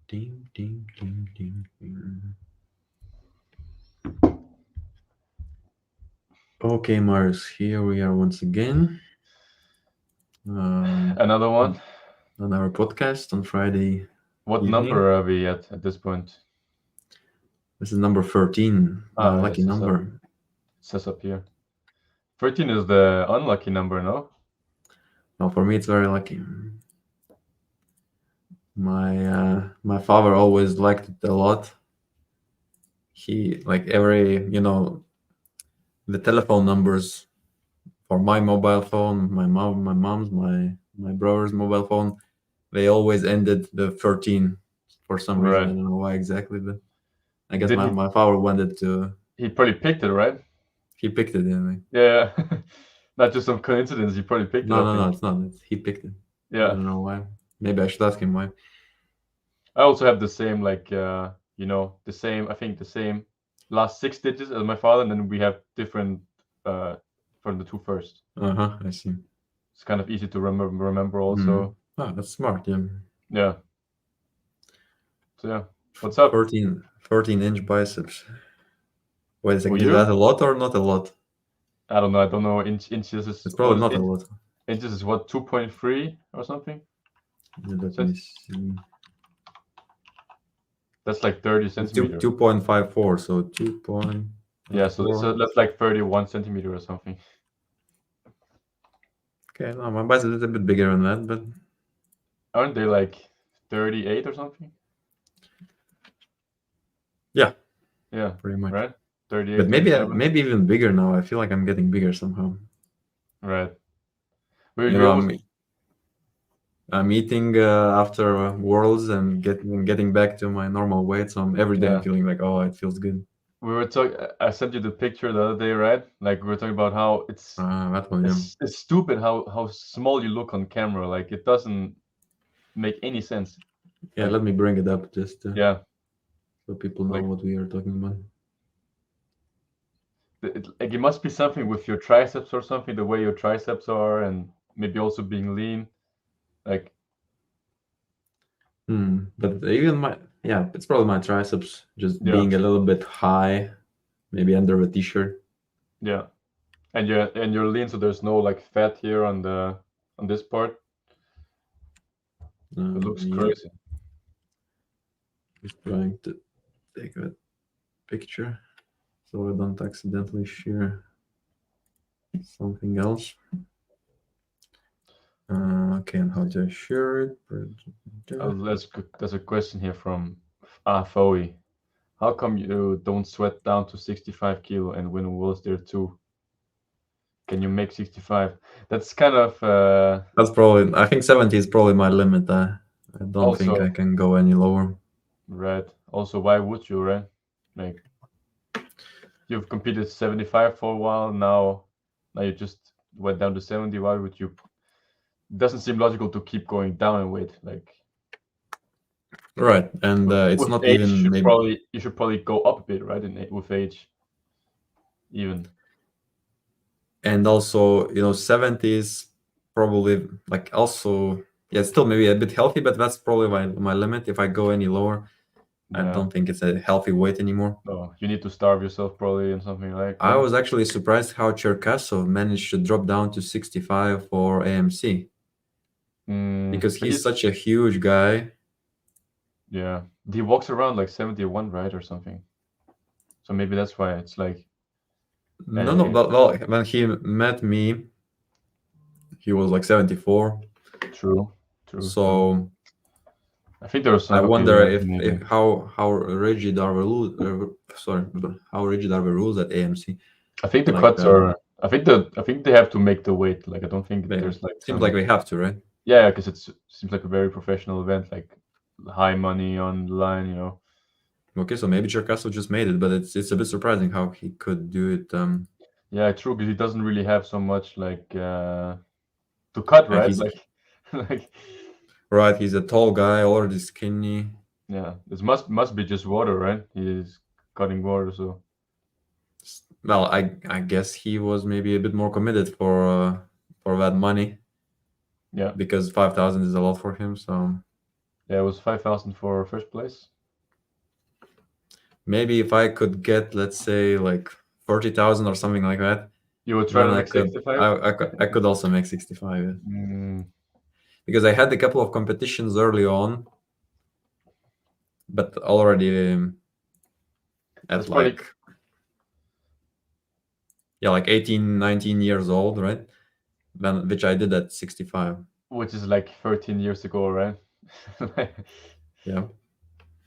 Ding, ding, ding, ding, ding. Okay, Marius, here we are once again Another one. on our podcast on Friday What evening. number are we at this point? This is number 13, my Ah, lucky yes, number. it says up here. 13 is the unlucky number, no? Well, for me, it's very lucky. My father always liked it a lot. He like the telephone numbers for my mobile phone, my mom's, my brother's mobile phone. They always ended the 13 for some reason. I Right. don't know why exactly, but I guess Did my father wanted to. he probably picked it, right? He picked it anyway. Yeah. Not just some coincidence. He probably picked it, No, I no, no, think. it's not. He picked it. I Yeah. don't know why. Maybe I should ask him why. I also have the same, the same, I think the same last 6 digits as my father, and then we have different uh from the two first. Uh huh. I see. It's kind of easy to remember Hmm. also. Oh, that's smart. Yeah. Yeah. So yeah. What's up? 14-inch biceps. Wait a For second. Is you? that a lot or not a lot? I don't know. I don't know. Inches is It's what probably is not a lot. inches is what 2.3 or something. Let Cent- me see. That's like 30 It's centimeter. 2.54. So Yeah. So 2.54. that's like 31 centimeter or something. Okay, no, my bicep is a bit bigger than that, but Aren't they like 38 or something? yeah, Yeah. pretty much. Right. 38, But maybe 37. maybe even bigger now. I feel like I'm getting bigger somehow. Right. You We know, almost. I'm eating after Worlds and getting back to my normal weight. So every day I'm Yeah. feeling like, oh, it feels good. We were talking. I sent you the picture the other day, right? Like we were talking about how That one, yeah. it's stupid how small you look on camera. Like it doesn't make any sense. Yeah, Like let me bring it up just yeah, so people know like what we are talking about. like it must be something with your triceps or something. The way your triceps are, and maybe also being lean. Like But even yeah, it's probably my triceps just yeah, being a little bit high, maybe under a t-shirt. yeah, and you're lean, so there's no like fat here on this part. It looks Yeah, crazy. just trying to take a picture so I don't accidentally share something else. Okay, and how do I share it? There's a question here from Foe. How come you don't sweat down to 65 kilo and win Worlds there too? Can you make 65? That's kind of That's probably, I think 70 is probably my limit. I don't think I also can go any lower. right. Also, why would you, right? Like you've competed 75 for a while now you just went down to 70. Why would you? It doesn't seem logical to keep going down in weight. Like Right, and it's with not age, even maybe, you should probably go up a bit, right? With age, even. and also 70 is probably like also, yeah, still maybe a bit healthy, but that's probably my limit. If I go any lower, I Yeah. don't think it's a healthy weight anymore. No, you need to starve yourself probably and something like, I right? was actually surprised how Cherkasov managed to drop down to 65 for AMC because But he's such a huge guy. yeah, he walks around like 71, right, or something. So maybe that's why it's like, No, no, uh, well, when he met me, he was like 74. true, true, true. So I think there was I some. Okay, wonder yeah, if maybe. how rigid are the rules. Sorry, but how rigid are the rules at AMC? I think the Like, cuts are. I think they have to make the weight. Like I don't think they, there's like seems like some. they have to, right? Yeah, because it seems like a very professional event, like high money on the line. Okay, so maybe Cherkasov just made it, but it's a bit surprising how he could do it. Yeah, true, because he doesn't really have so much like to cut, And right? he's Like, like right. He's a tall guy, already skinny. yeah, this must be just water, right? He's cutting water, so Well, I guess he was maybe a bit more committed for that money yeah. because 5,000 is a lot for him. So Yeah, it was 5,000 for first place. Maybe if I could get, let's say, like 40,000 or something like that, You would try then to I make could 65. I could also make 65, yeah. Mm, Because I had a couple of competitions early on, but already that's at probably, like, yeah, like 18, 19 years old, right? Then which I did at 65. which is like 13 years ago, right? Yeah.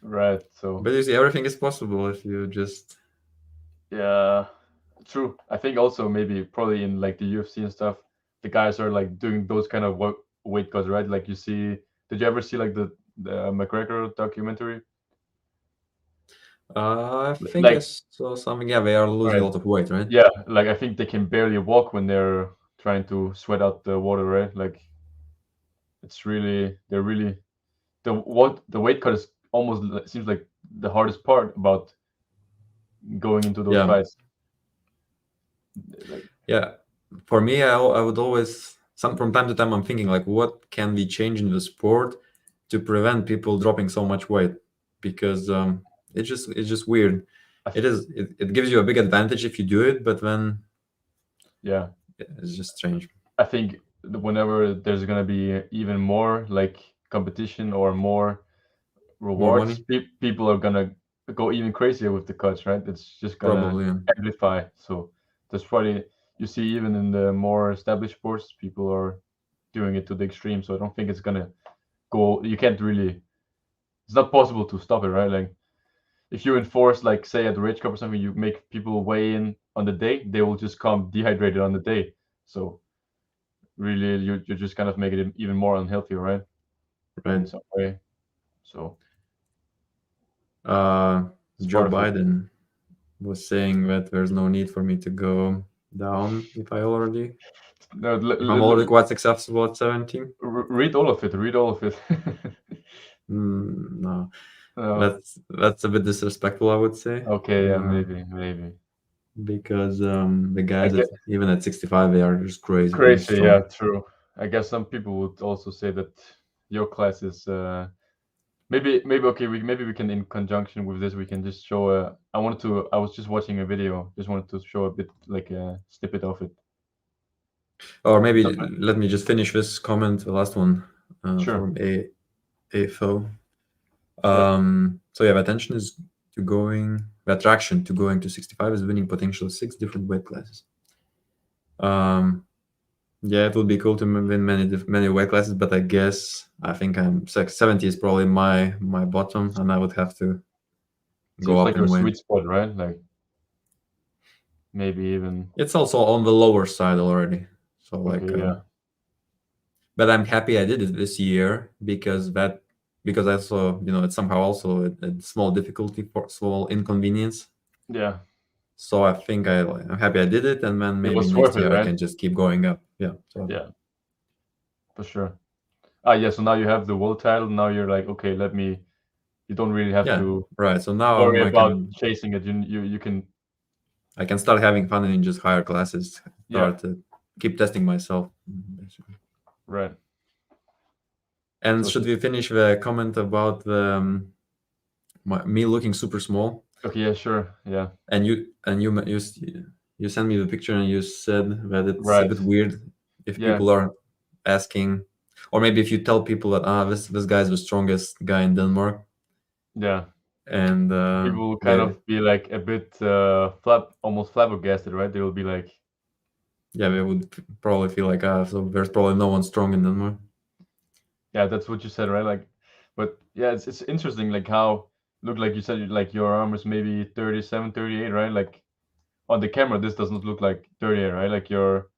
Right. So But you see, everything is possible if you just, yeah, true. I think also maybe probably in like the UFC and stuff, the guys are like doing those kind of weight cuts, right? Like you see, did you ever see like the McGregor documentary? I think I Like, saw something. Yeah, they are losing a right, lot of weight, right? yeah, like I think they can barely walk when they're trying to sweat out the water, right? Like it's really they're really the weight cut is almost seems like the hardest part about going into those Yeah. fights. Like, Yeah. For me, I would always, from time to time, I'm thinking like, what can we change in the sport to prevent people dropping so much weight? Because it's just weird. I It th- is. It gives you a big advantage if you do it, but then yeah, it's just strange. I think whenever there's gonna be even more like competition or more More rewards, money, people are gonna go even crazier with the cuts, right? It's just gonna probably. Yeah. amplify. So that's probably you see even in the more established sports, people are doing it to the extreme. So I don't think it's gonna go. You can't really. It's not possible to stop it, right? Like if you enforce, like say at the Rage Cup or something, you make people weigh in on the day, they will just come dehydrated on the day. So really, you're just kind of making it even more unhealthy, right? In Right. some way. So Uh, it's Joe part of it. Biden was saying that there's no need for me to go down No, if I'm already quite successful at 17. read all of it. Read all of it. No, Oh, that's a bit disrespectful, I would say, okay, yeah, maybe. because the I guys get even at 65 they are just crazy crazy. Yeah, strong. true. I guess some people would also say that your class is maybe okay. Maybe we can in conjunction with this we can just show a. I was just watching a video. Just wanted to show a bit like a snippet of it. Or It's not maybe bad. let me just finish this comment, the last one, Sure. from AFO. Yeah. So yeah, the attention is to going, the attraction to going to 65 is winning potential 6 different weight classes. Um, yeah, it would be cool to win many weight classes, but I think I'm 70 is probably my bottom, and I would have to go Seems up like your in weight. sweet spot, right? Like maybe even It's also on the lower side already. So like, okay. Yeah. but I'm happy I did it this year because I saw, it's somehow also a small difficulty for small inconvenience. Yeah. So I think I'm happy I did it, and then It maybe was worth next it, year I right? can just keep going up. Yeah. So Yeah, for sure. Ah, yeah. So now you have the world title. Now you're like, okay, let me. You don't really have yeah, to right. So now worry I about can chasing it. You can. I can start having fun in just higher classes. Yeah. Start to keep testing myself, basically. Right. And So should we finish the comment about me looking super small? okay. Yeah. Sure. Yeah. And you sent me the picture and you said that it's a Right. bit weird if Yeah. people are asking, or maybe if you tell people that this guy is the strongest guy in Denmark, Yeah. and People will kind they of be like a bit almost flabbergasted, right? They will be like, yeah they would probably feel like so there's probably no one strong in Denmark. yeah, that's what you said, right? Like, but yeah, it's interesting, like how look like you said, like your arm is maybe 37, 38, right? Like on the camera, this does not look like 38, right? Like your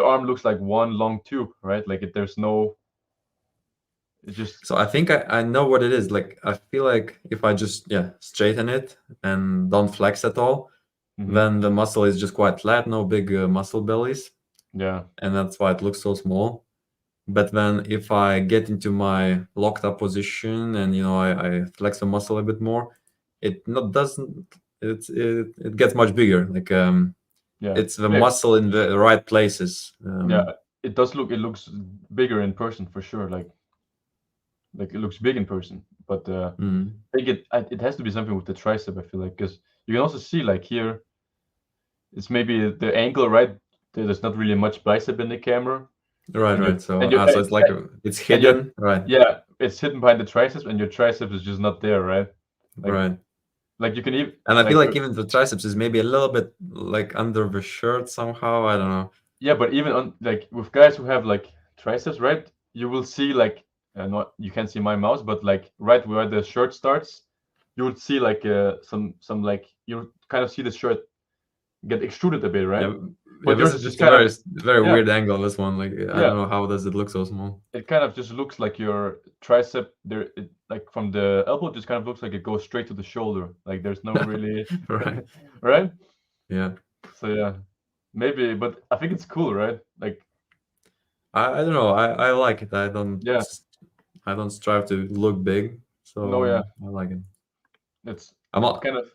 arm looks like one long tube, right? Like there's no, it's just, So I think I know what it is. Like I feel like if I just straighten it and don't flex at all, hmm then the muscle is just quite flat, no big muscle bellies, yeah, and that's why it looks so small. But then if I get into my locked up position and I flex the muscle a bit more, it not doesn't it gets much bigger. Like yeah, it's the yeah, muscle in the right places. yeah. It does look, it looks bigger in person for sure. like it looks big in person. But Mm. I think it has to be something with the tricep. I feel like because you can also see like here, it's maybe the angle, right? There's not really much bicep in the camera, Right, and you right. So, and you so it's like it's and your hidden, right? yeah, it's hidden behind the triceps, and your triceps is just not there, right? Like Right. like you can even And I feel like like even the triceps is maybe a little bit like under the shirt somehow. I don't know. yeah, but even on like with guys who have like triceps, right? You will see like not you can't see my mouse, but like right where the shirt starts, you would see like some like you kind of see the shirt get extruded a bit, right? Yeah, yeah. But This yours is is just just a kind of very yeah, weird angle. This one, like I yeah. don't know how does it look so small. It kind of just looks like your tricep there, like from the elbow, just kind of looks like it goes straight to the shoulder. Like there's no really, Right. right? Yeah. So yeah, maybe, but I think it's cool, right? Like I don't know. I like it. yeah, I don't strive to look big, no, so yeah, I like it. it's I'm it's not, kind of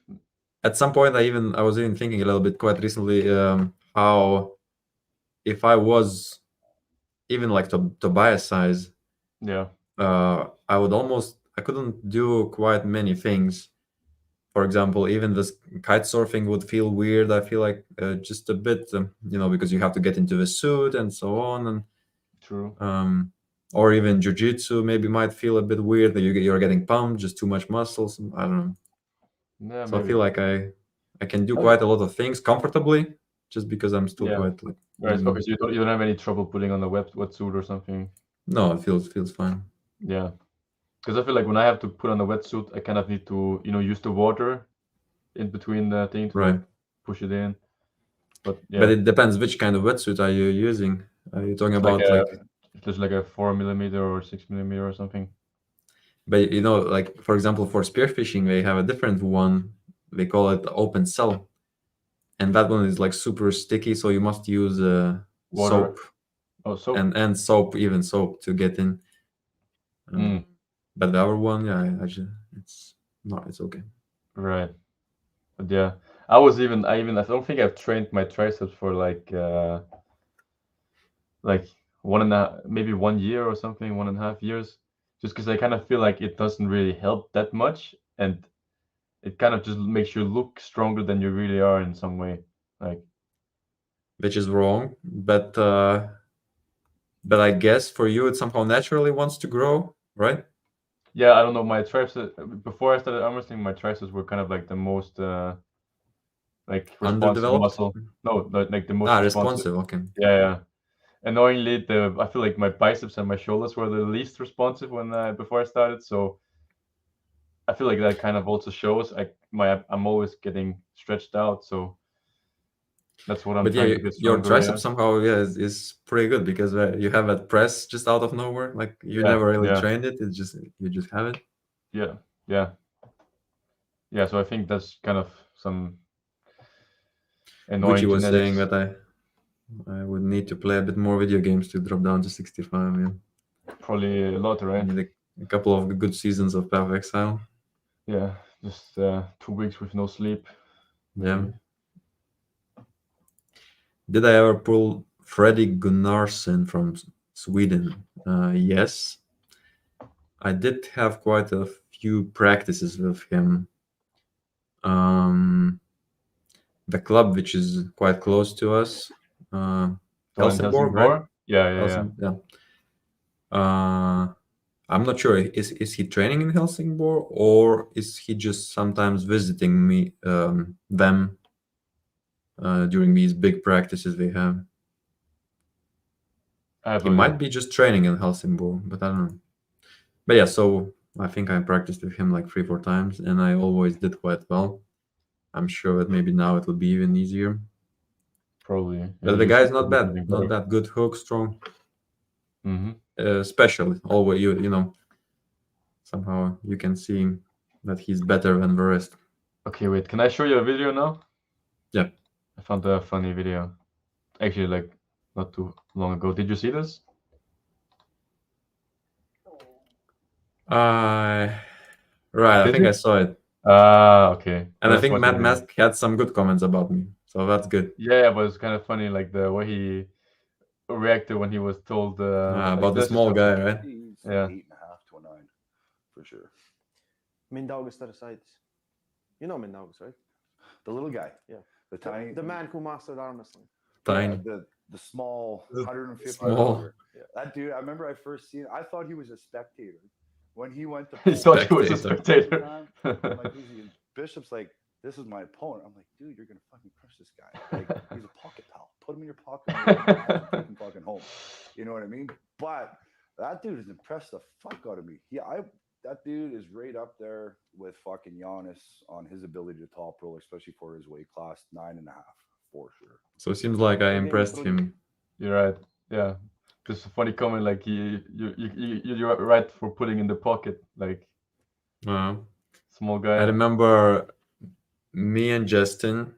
at some point I was even thinking a little bit quite recently how if I was even like Tobias size, yeah, I couldn't do quite many things. For example, even this kite surfing would feel weird. I feel like just a bit, because you have to get into the suit and so on, and true. or even jujitsu maybe might feel a bit weird that you're getting pumped, just too much muscles. I don't know. Yeah, So I feel maybe. like I can do Oh, quite a lot of things comfortably, just because I'm still yeah, quite like right. mm, Okay, so you don't have any trouble putting on the wetsuit or something. no, it feels fine. Yeah, because I feel like when I have to put on a wetsuit, I kind of need to use the water in between the thing to Right. like push it in. But But yeah, it depends which kind of wetsuit are you using. Are you talking it's like about like, just like a 4 millimeter or 6 millimeter or something. but like for example, for spearfishing, they have a different one. They call it open cell, and that one is like super sticky, so you must use Water. soap Oh, soap. and soap, even soap to get in. Mm, But the other one, yeah, actually, it's no, it's okay. right. But yeah, I don't think I've trained my triceps for like one and a maybe 1 year or something, 1.5 years, just because I kind of feel like it doesn't really help that much, and it kind of just makes you look stronger than you really are in some way. Like Which is wrong, but I guess for you it somehow naturally wants to grow, right? yeah, I don't know, my triceps before I started arm wrestling, my triceps were kind of like the most like responsive Underdeveloped? muscle. No, like the most responsive. Responsive. Okay. Yeah, yeah. Annoyingly, I feel like my biceps and my shoulders were the least responsive when before I started. So I feel like that kind of also shows. I'm always getting stretched out, so that's what I'm But yeah, trying to get your stronger. Yeah, tricep somehow, yeah, is pretty good because you have that press just out of nowhere. Like you yeah, never really yeah, trained it. It's just you just have it. yeah, yeah, yeah. So I think that's kind of some Gucci annoying was saying genetics. that I would need to play a bit more video games to drop down to 65. Yeah, Probably a lot, right? need a couple of good seasons of Path of Exile. Yeah, just 2 weeks with no sleep, Yeah. maybe. Did I ever pull Freddy Gunnarsson from Sweden? Yes. I did have quite a few practices with him. Um, the club, which is quite close to us, The one in Helsingborg, right? Helsingborg. Yeah, yeah, yeah. Yeah. I'm not sure. Is he training in Helsingborg or is he just sometimes visiting me them during these big practices they have? I have He a might be just training in Helsingborg, but I don't know. But yeah, so I think I practiced with him like 3 4 times, and I always did quite well. I'm sure that maybe now it will be even easier. probably, and But you the just guy is keep not bad, getting not better. bad. Good hook, strong, Hmm. especially always somehow you can see that he's better than the rest. Okay, wait. Can I show you a video now? Yeah. I found a funny video. Actually, like not too long ago. Did you see this? Uh, right. I Did think I you? saw it, Ah, okay. and I Let's think watch it Matt again. Mask had some good comments about me, so that's good. Yeah, but it's kind of funny, like the way he reacted when he was told, like About the this. Just small guy, right? yeah. for sure. Mindaugas Tarasaitis. You know Mindaugas, right? The little guy, Yeah. the tiny, The man who mastered arm wrestling. Tiny. the small 150 Small. pounder. That dude, I remember I first seen. I thought he was a spectator when he went to. He thought he was a Spectator. spectator. I'm like, Bishop's like, this is my opponent. I'm like, dude, you're gonna fucking crush this guy. Like, he's a pocket pal. Put him in your pocket and take him fucking home. You know what I mean? But that dude has impressed the fuck out of me. That dude is right up there with fucking Giannis on his ability to top roll, especially for his weight class, 9.5 for sure. So it seems like I impressed him. You're right. Yeah. Just a funny comment, like you're right for putting in the pocket, like small guy. I remember me and Justin.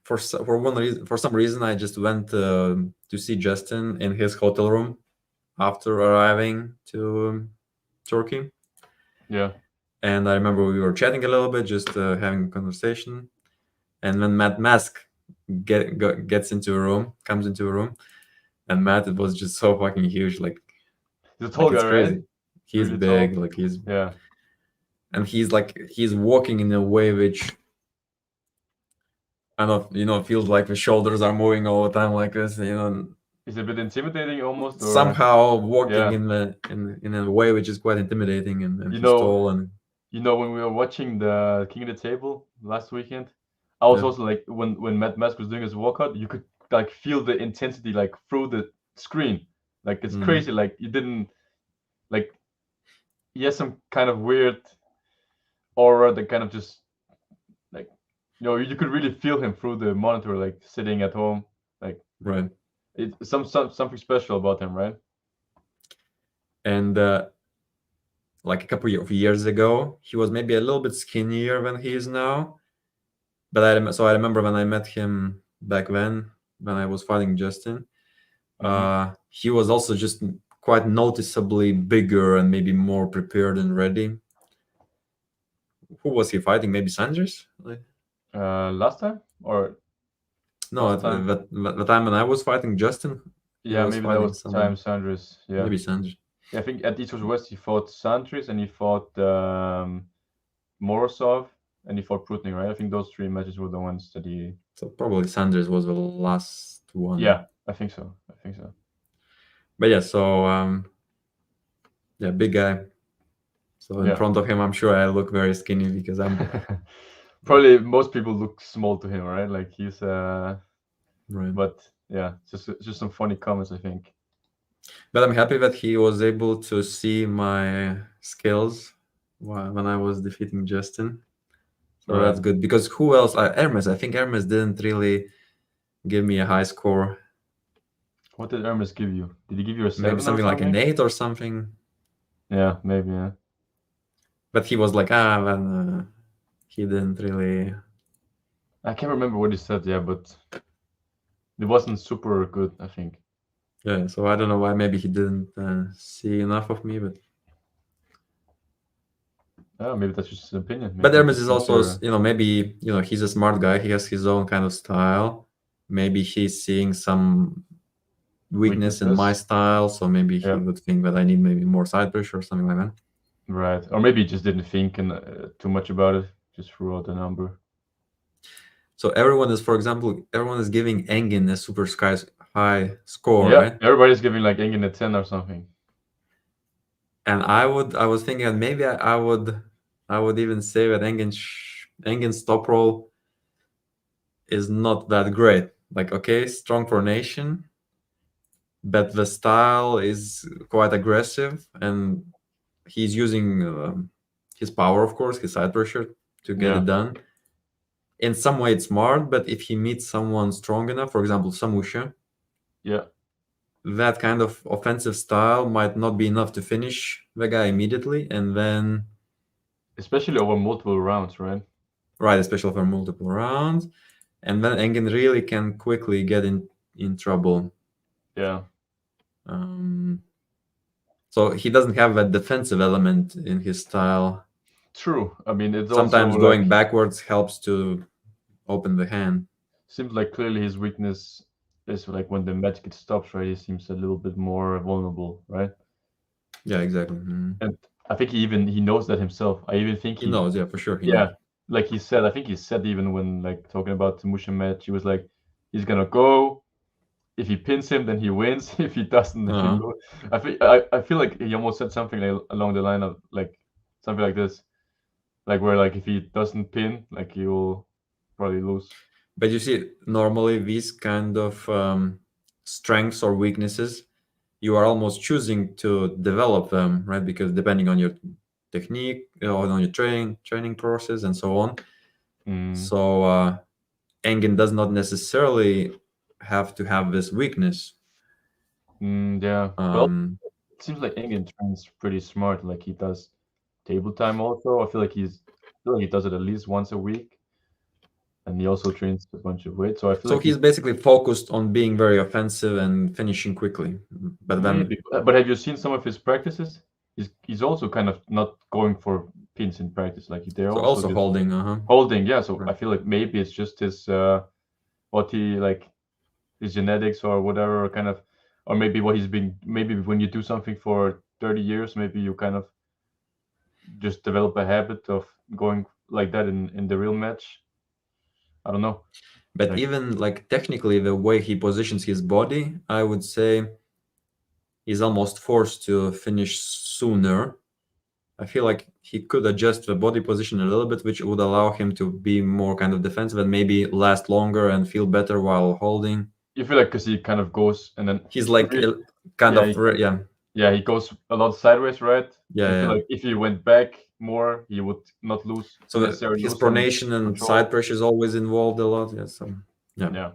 For some reason, I just went to see Justin in his hotel room after arriving to Turkey. Yeah. And I remember we were chatting a little bit, just having a conversation. And when Matt Mask comes into a room, and Matt, it was just so fucking huge, like he's a tall guy, crazy. right? He's Really big, tall. like he's Yeah. And he's walking in a way which I don't know, feels like the shoulders are moving all the time like this, Is it a bit intimidating almost, or somehow walking yeah. in a way which is quite intimidating, and he's know, tall. And when we were watching the King of the Table last weekend, I was Yeah. also like, when Matt Mask was doing his walkout, you could like feel the intensity like through the screen. Like it's crazy. Like you didn't like he has some kind of weird aura that kind of just like you could really feel him through the monitor, like sitting at home. Like right. it's something special about him, right? And like a couple of years ago, he was maybe a little bit skinnier than he is now. But I remember when I met him back then, when I was fighting Justin, he was also just quite noticeably bigger and maybe more prepared and ready. Who was he fighting? Maybe Sanders? Last time or No, last time? the time when I was fighting Justin. Yeah, maybe that was time Sanders. Yeah, maybe Sanders. Yeah, I think at East West he fought Sanders and he fought Morozov and he fought Prutnik, right? I think those three matches were the ones that he. So probably Sanders was the last one. Yeah, I think so. But yeah, so big guy. So in front of him, I'm sure I look very skinny because I'm. Probably most people look small to him, right? Like he's right. But yeah, just some funny comments, I think. But I'm happy that he was able to see my skills when I was defeating Justin. So that's good, because who else? Hermes. I think Hermes didn't really give me a high score. What did Hermes give you? Did he give you a 7? Maybe something like an 8 or something. Yeah, maybe. Yeah. But he was like, when he didn't really. I can't remember what he said. Yeah, but it wasn't super good, I think. Yeah, so I don't know why. Maybe he didn't see enough of me, but. Maybe that's just his opinion. Maybe but Hermes is also, maybe he's a smart guy. He has his own kind of style. Maybe he's seeing some weakness in my style, so maybe he would think that I need maybe more side pressure or something like that. Right, or maybe he just didn't think too much about it. Just threw out the number. So everyone is giving Engin a super high score, yeah, right? Everybody's giving like Engin a 10 or something. And I was thinking that maybe I would even say that Engin's top roll is not that great. Like, okay, strong coordination, but the style is quite aggressive, and he's using his power, of course, his side pressure to get it done. In some way, it's smart, but if he meets someone strong enough, for example, Samusha, that kind of offensive style might not be enough to finish the guy immediately, and then especially over multiple rounds, right? Right, especially for multiple rounds, and then Engin really can quickly get in trouble. Yeah. So he doesn't have that defensive element in his style. True. I mean, it's sometimes also going backwards helps to open the hand. Seems like clearly his weakness is like when the match gets stopped, right? He seems a little bit more vulnerable, right? Yeah, exactly. And I think he knows that himself. I even think He knows, yeah, for sure. He yeah, knows. like he said, I think he said even when like talking about the Musha match, he was like, he's gonna go. If he pins him, then he wins. If he doesn't, then he Uh-huh. loses. I feel like he almost said something like, along the line of like something like this, like where like if he doesn't pin, like he will probably lose. But you see, normally these kind of strengths or weaknesses, you are almost choosing to develop them, right? Because depending on your technique, on your training process, and so on. Mm, So Engin does not necessarily have to have this weakness. yeah. Well, Um, it seems like Engin trains pretty smart. Like he does table time also. I feel like he does it at least once a week, and he also trains a bunch of weight. So I feel so like he's basically focused on being very offensive and finishing quickly. But then, maybe. But have you seen some of his practices? He's also kind of not going for pins in practice. Like they're so also also just holding, holding. Yeah. So I right. feel like maybe it's just his what he like his genetics or whatever kind of, or maybe what he's been. Maybe when you do something for 30 years, maybe you kind of just develop a habit of going like that in the real match. I don't know. But Like even like technically, the way he positions his body, I would say he's almost forced to finish sooner. I feel like he could adjust the body position a little bit, which would allow him to be more kind of defensive and maybe last longer and feel better while holding. you feel like because he kind of goes and then He's like kind yeah, of, yeah, yeah, he goes a lot sideways, right? yeah, You feel yeah. like if he went back more, he would not lose So necessarily his lose some pronation and side control. pressure is always involved a lot. Yeah, so yeah. Yeah,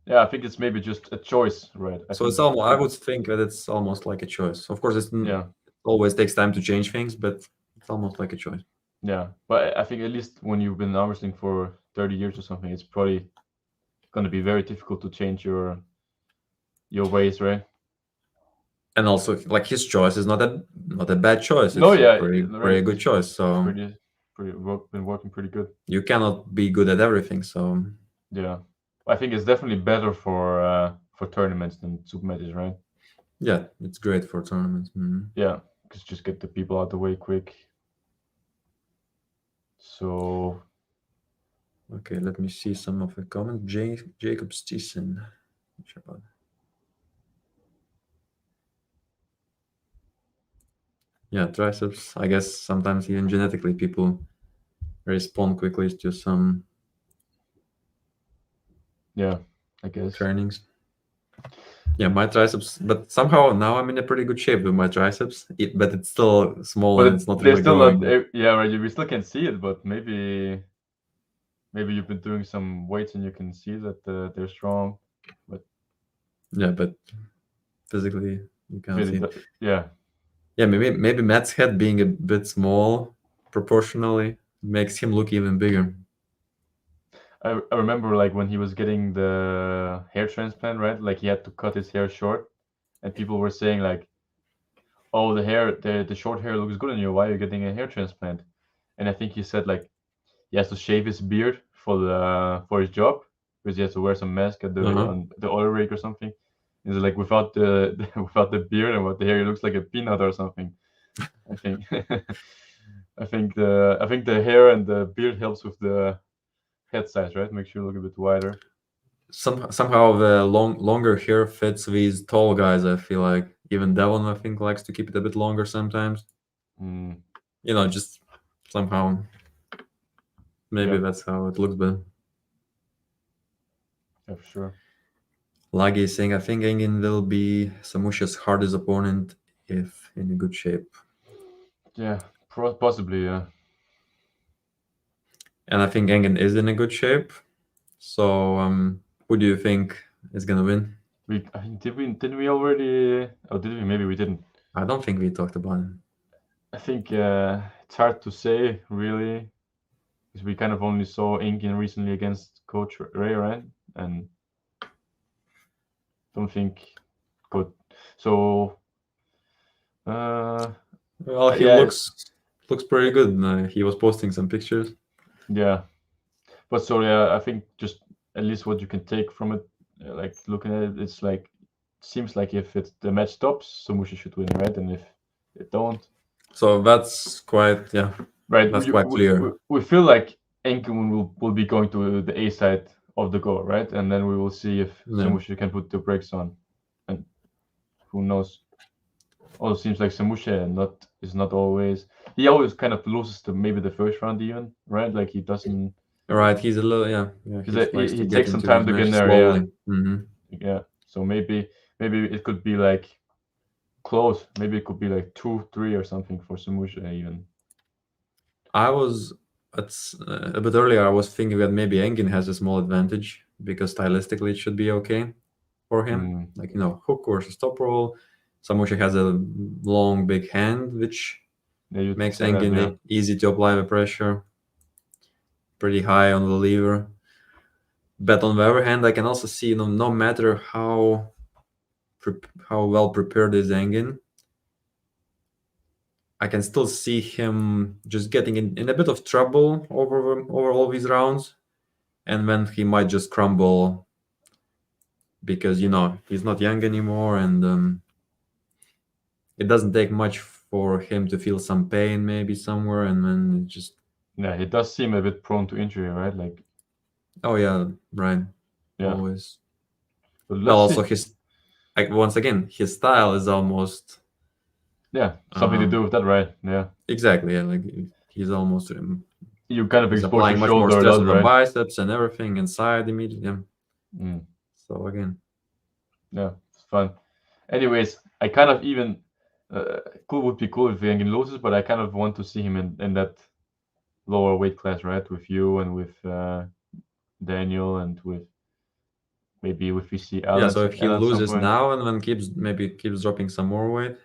yeah. I think it's maybe just a choice, right? I So think it's almost, I would think that it's almost like a choice. Of course, yeah, it always takes time to change things, but it's almost like a choice. yeah. But I think at least when you've been arm wrestling for 30 years or something, it's probably going to be very difficult to change your ways, right? And also, like his choice is not a bad choice. No, It's a yeah, pretty right. good choice. So Been working pretty good. you cannot be good at everything. So Yeah, I think it's definitely better for tournaments than super matches, right? yeah, it's great for tournaments. Mhm. Yeah, because just get the people out the way quick. So Okay, let me see some of the comments. Jacob Steeson. Yeah, triceps. I guess sometimes even genetically people respond quickly to some yeah, I guess. trainings. Yeah, my triceps, but somehow now I'm in a pretty good shape with my triceps, but it's still small But and it's not they're really still growing. not. Yeah, right. We still can see it, but maybe you've been doing some weights and you can see that they're strong. But Yeah, but physically you can't see. yeah, Yeah, maybe Matt's head being a bit small proportionally makes him look even bigger. I remember like when he was getting the hair transplant, right? Like he had to cut his hair short, and people were saying like, "Oh, the short hair looks good on you. Why are you getting a hair transplant?" And I think he said like he has to shave his beard for his job because he has to wear some mask at on the oil rig or something. He's like without the without the beard and without the hair, he looks like a peanut or something. I think I think the hair and the beard helps with the head size, right? Makes you look a bit wider. Somehow the longer hair fits these tall guys. I feel like even Devon, I think, likes to keep it a bit longer sometimes. Mm, Just somehow maybe yeah, that's how it looks. But yeah, for sure. Lagi is saying, I think Engin will be Samusha's hardest opponent if in a good shape. Yeah, possibly. Yeah. And I think Engin is in a good shape. So who do you think is gonna win? I think didn't we already? Oh, did we? Maybe we didn't. I don't think we talked about it. I think it's hard to say really, because we kind of only saw Inkin recently against Coach Ray, right? And don't think good. So Well, he yeah, looks pretty good. He was posting some pictures. yeah. But so yeah, I think just at least what you can take from it, like looking at it, it's like seems like if the match stops, Samushi should win, right? And if it don't, So that's quite Right. that's quite clear. We feel like Enkin will be going to the A side of the goal, right? And then we will see if Yeah. Samusha can put the brakes on. And who knows? Also seems like Samusha is not always. He always kind of loses maybe the first round even, right? Like he doesn't. Right, he's a little he likes He to get takes some into time these to get matches there. slowly. Yeah. So maybe it could be like close. Maybe it could be like 2-3 or something for Samusha even. I was a bit earlier. I was thinking that maybe Engin has a small advantage because stylistically it should be okay for him. Like hook versus top roll. Samusha has a long, big hand, which Yeah, makes Engin easy to apply the pressure. Pretty high on the lever. But on the other hand, I can also see no matter how well prepared is Engin, I can still see him just getting in a bit of trouble over all these rounds, and then he might just crumble because he's not young anymore, and it doesn't take much for him to feel some pain maybe somewhere, and then it just he does seem a bit prone to injury, right? Like oh yeah, right, always. But Well, also once again, his style is almost something to do with that, right? Yeah, exactly. Yeah, like he's almost you kind of he's expose your applying much more shoulder a stress lot, on the right? biceps and everything inside immediately. So again, it's fun. Anyways, I kind of even would be cool if Engin loses, but I kind of want to see him in that lower weight class, right? With you and with Daniel and with maybe if we see Alan. yeah. So if he loses now and then keeps dropping some more weight.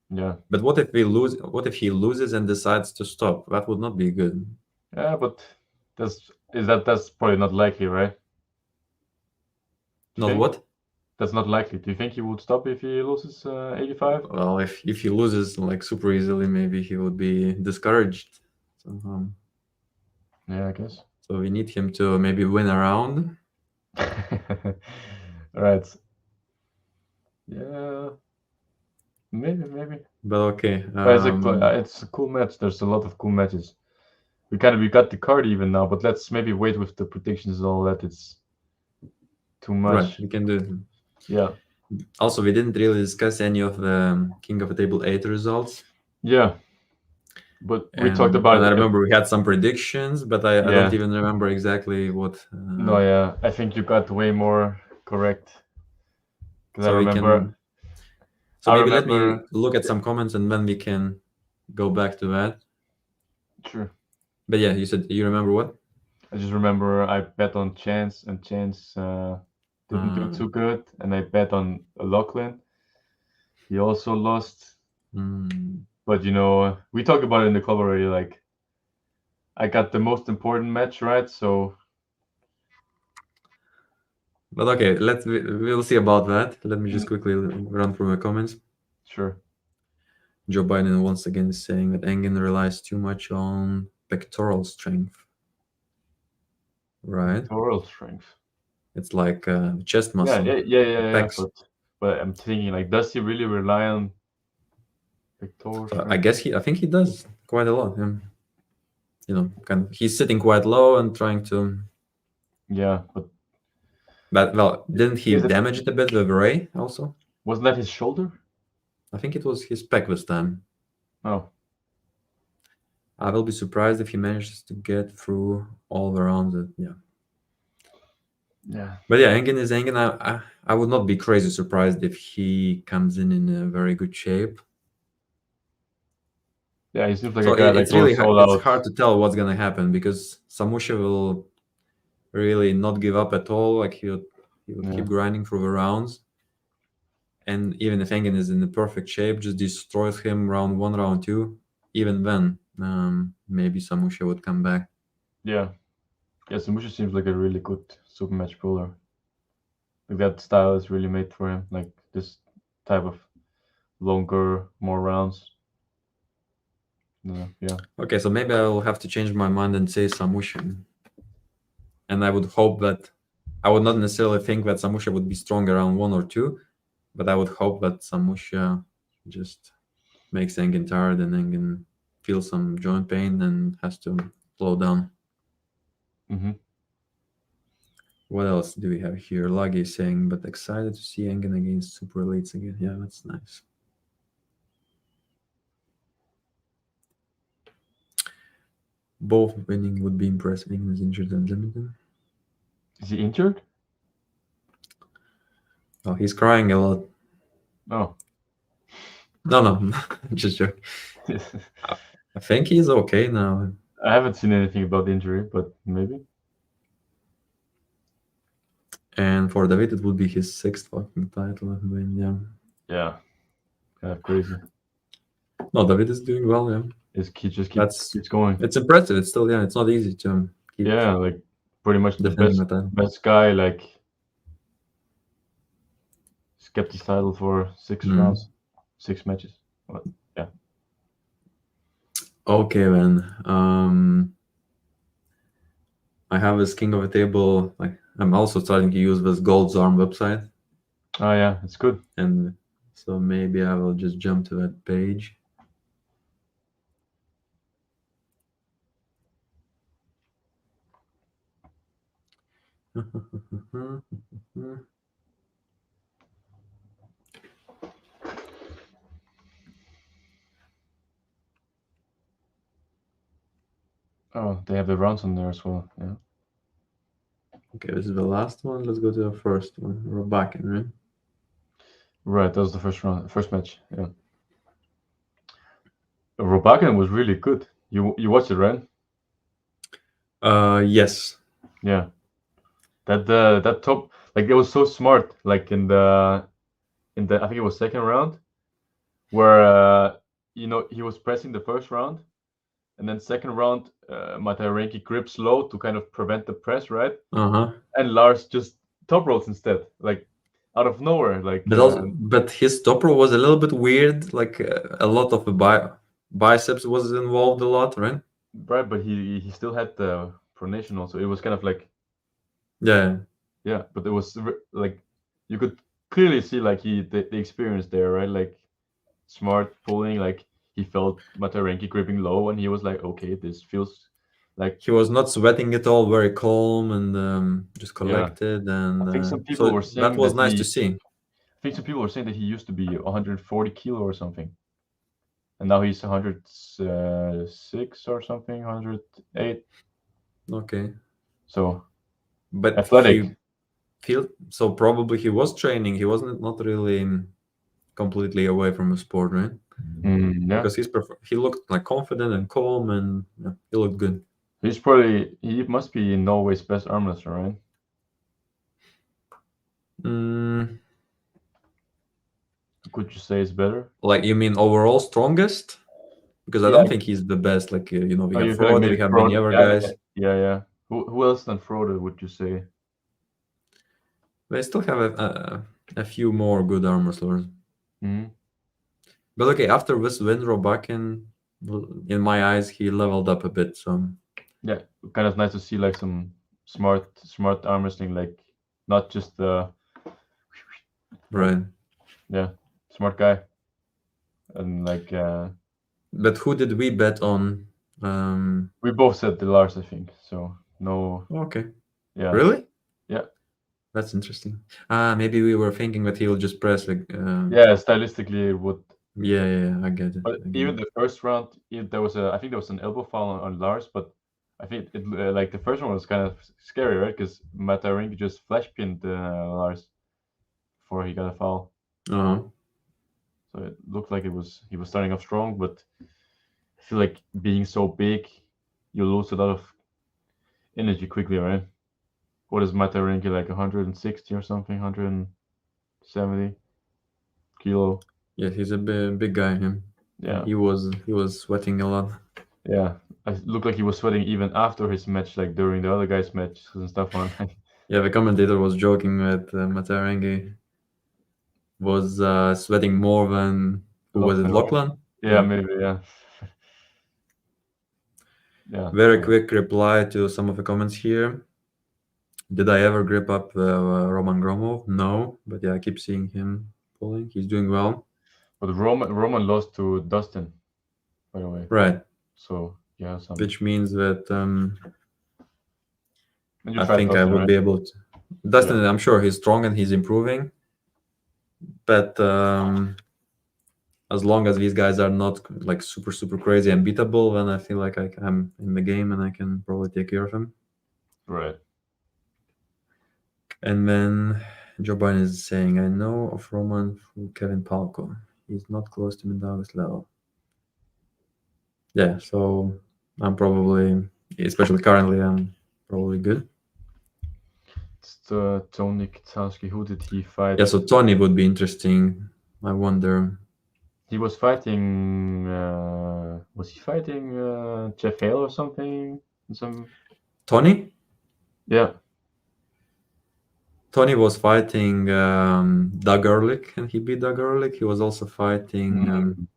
Yeah. But what if he loses and decides to stop? That would not be good. Yeah, but that's probably not likely, right? Not what? That's not likely. Do you think he would stop if he loses 85? Well, if he loses like super easily, maybe he would be discouraged. So, yeah, I guess. So we need him to maybe win a round. Right. Yeah. Maybe. But okay. It's a cool match. There's a lot of cool matches. We got the card even now, but let's maybe wait with the predictions and all that. It's too much. Right, we can do it. Yeah. Also, we didn't really discuss any of the King of the Table 8 results. Yeah. But we talked about I remember we had some predictions, but I Yeah. don't even remember exactly what. No, yeah. I think you got way more correct. Because I So we remember. can. So maybe let me look at some comments and then we can go back to that. Sure. But yeah, you said you remember what? I just remember I bet on Chance and Chance didn't do too good, and I bet on Lachlan. He also lost. But we talked about it in the club already. Like, I got the most important match, right? So. But okay, we'll see about that. Let me just quickly run through my comments. Sure. Joe Biden once again is saying that Engin relies too much on pectoral strength. Right. Pectoral strength. It's like chest muscle. Yeah. But I'm thinking, like, does he really rely on pectoral strength? I think he does quite a lot. He's sitting quite low and trying to. Yeah, but well, didn't he damage it a bit with Ray also? Wasn't that his shoulder? I think it was his pec this time. Oh. I will be surprised if he manages to get through all the rounds. Yeah. But yeah, Engin is Engin. I would not be crazy surprised if he comes in a very good shape. Yeah, he seems like a guy it's really it's hard to tell what's gonna happen because Samusha will really not give up at all. Like he would keep grinding through the rounds. And even if Engin is in the perfect shape, just destroys him round 1, round 2, even then, maybe Samusha would come back. Yeah. Yeah, Samusha seems like a really good super match puller. Like that style is really made for him. Like this type of longer, more rounds. Yeah. Okay, so maybe I will have to change my mind and say Samusha. And I would hope that I would not necessarily think that Samusha would be strong around 1 or 2, but I would hope that Samusha just makes Engin tired, and Engin feels some joint pain and has to slow down. Mm-hmm. What else do we have here? Lagi is saying, but excited to see Engin against super elites again. Yeah, that's nice. Both winning would be impressive. Engin is injured and limited. Is he injured? Oh, he's crying a lot. Oh. No, just joking. I think he's okay now. I haven't seen anything about the injury, but maybe. And for David, it would be his 6th fucking title win. Yeah. Yeah. Kind of crazy. No, David is doing well. Yeah. He just That's- keeps going. It's impressive. It's still, yeah, it's not easy to keep Yeah, like pretty much the defending the title. best guy. Like he's kept his title for 6 Mm. rounds, 6 matches. What? Yeah. Okay, then. I have this King of the Table. Like, I'm also starting to use this Gold's Arm website, Oh yeah, it's good. and so maybe I will just jump to that page. Oh, they have the rounds on there as well. Yeah. Okay, this is the last one. Let's go to the first one. Robakin, right? Right, that was the first match. Yeah. Robakin was really good. You watched it, right? Yes. Yeah. That top, like, it was so smart. Like in the I think it was second round, where he was pressing the first round, and then second round, Matarenki grips low to kind of prevent the press, right? Uh-huh. And Lars just top rolls instead, like out of nowhere. Like, But his top row was a little bit weird. Like a lot of the biceps was involved a lot, right? right, but he still had the pronation also. It was kind of like, Yeah. yeah, but it was like you could clearly see like the experience there, right? Like smart pulling, like he felt Matarenki gripping low, and he was like, okay, this feels like. He was not sweating at all, very calm and just Yeah. collected. And I think some people so were saying that was that nice to see. I think some people were saying that he used to be 140 kilo or something, and now he's 106 or something, 108. Okay. So But athletic. so probably he was training. He wasn't not really completely away from the sport, right? Yeah. Because he looked like confident and calm, and yeah, he looked good. He must be Norway's best arm wrestler, right? Mm, Could you say it's better? like, you mean overall strongest? Because I Yeah. don't think he's the best. Like, we Oh, have you feel like Frode, maybe we have Frode- many other yeah, guys. Yeah. Who else than Frode would you say? They still have a few more good arm wrestlers. Mhm. But okay, after this win, Robakin, in my eyes, he leveled up a bit. So Yeah, kind of nice to see like some smart arm wrestling, like not just right. yeah, smart guy, and like But who did we bet on? we both said the Lars, I think. So no, Okay. yeah, Really? Yeah. That's interesting. Maybe we were thinking that he'll just press like. yeah, stylistically it would. Yeah, I get it. But I get even it. the first round, I think there was an elbow foul on Lars, but I think it like the first one was kind of scary, right? Because Matarenki just flash pinned Lars before he got a foul. Uh-huh. So it looked like he was starting off strong, but I feel like being so big, you lose a lot of energy quickly, right? What is Matarenki, like 160 or something, 170 kilo? Yeah, he's a big guy. Him. Yeah. He was sweating a lot. Yeah, it looked like he was sweating even after his match, like during the other guy's matches and stuff on. Yeah, the commentator was joking that Matarengi was sweating more than who was it, Lachlan, Lachlan? Yeah, maybe, yeah. Yeah. Very so- quick reply to some of the comments here. Did I ever grip up Roman Gromov? No, but yeah, I keep seeing him pulling. He's doing well. But Roman lost to Dustin, by the way. Right. So yeah, some. Which means that And you I tried think I Dustin, would right? be able to. Dustin, I'm sure he's strong and he's improving. But as long as these guys are not like super crazy and beatable, then I feel like I'm in the game and I can probably take care of him. Right. And then Joe Biden is saying, I know of Roman through Kevin Palco. He's not close to Mindaugas level. Yeah, so I'm probably, especially currently, I'm probably good. It's Tony Kitowski. Who did he fight? Yeah, so Tony would be interesting. I wonder. He was fighting. Was he fighting Jeff Hale or something? Some. Tony? Yeah. Tony was fighting Doug Ehrlich, and he beat Doug Ehrlich. He was also fighting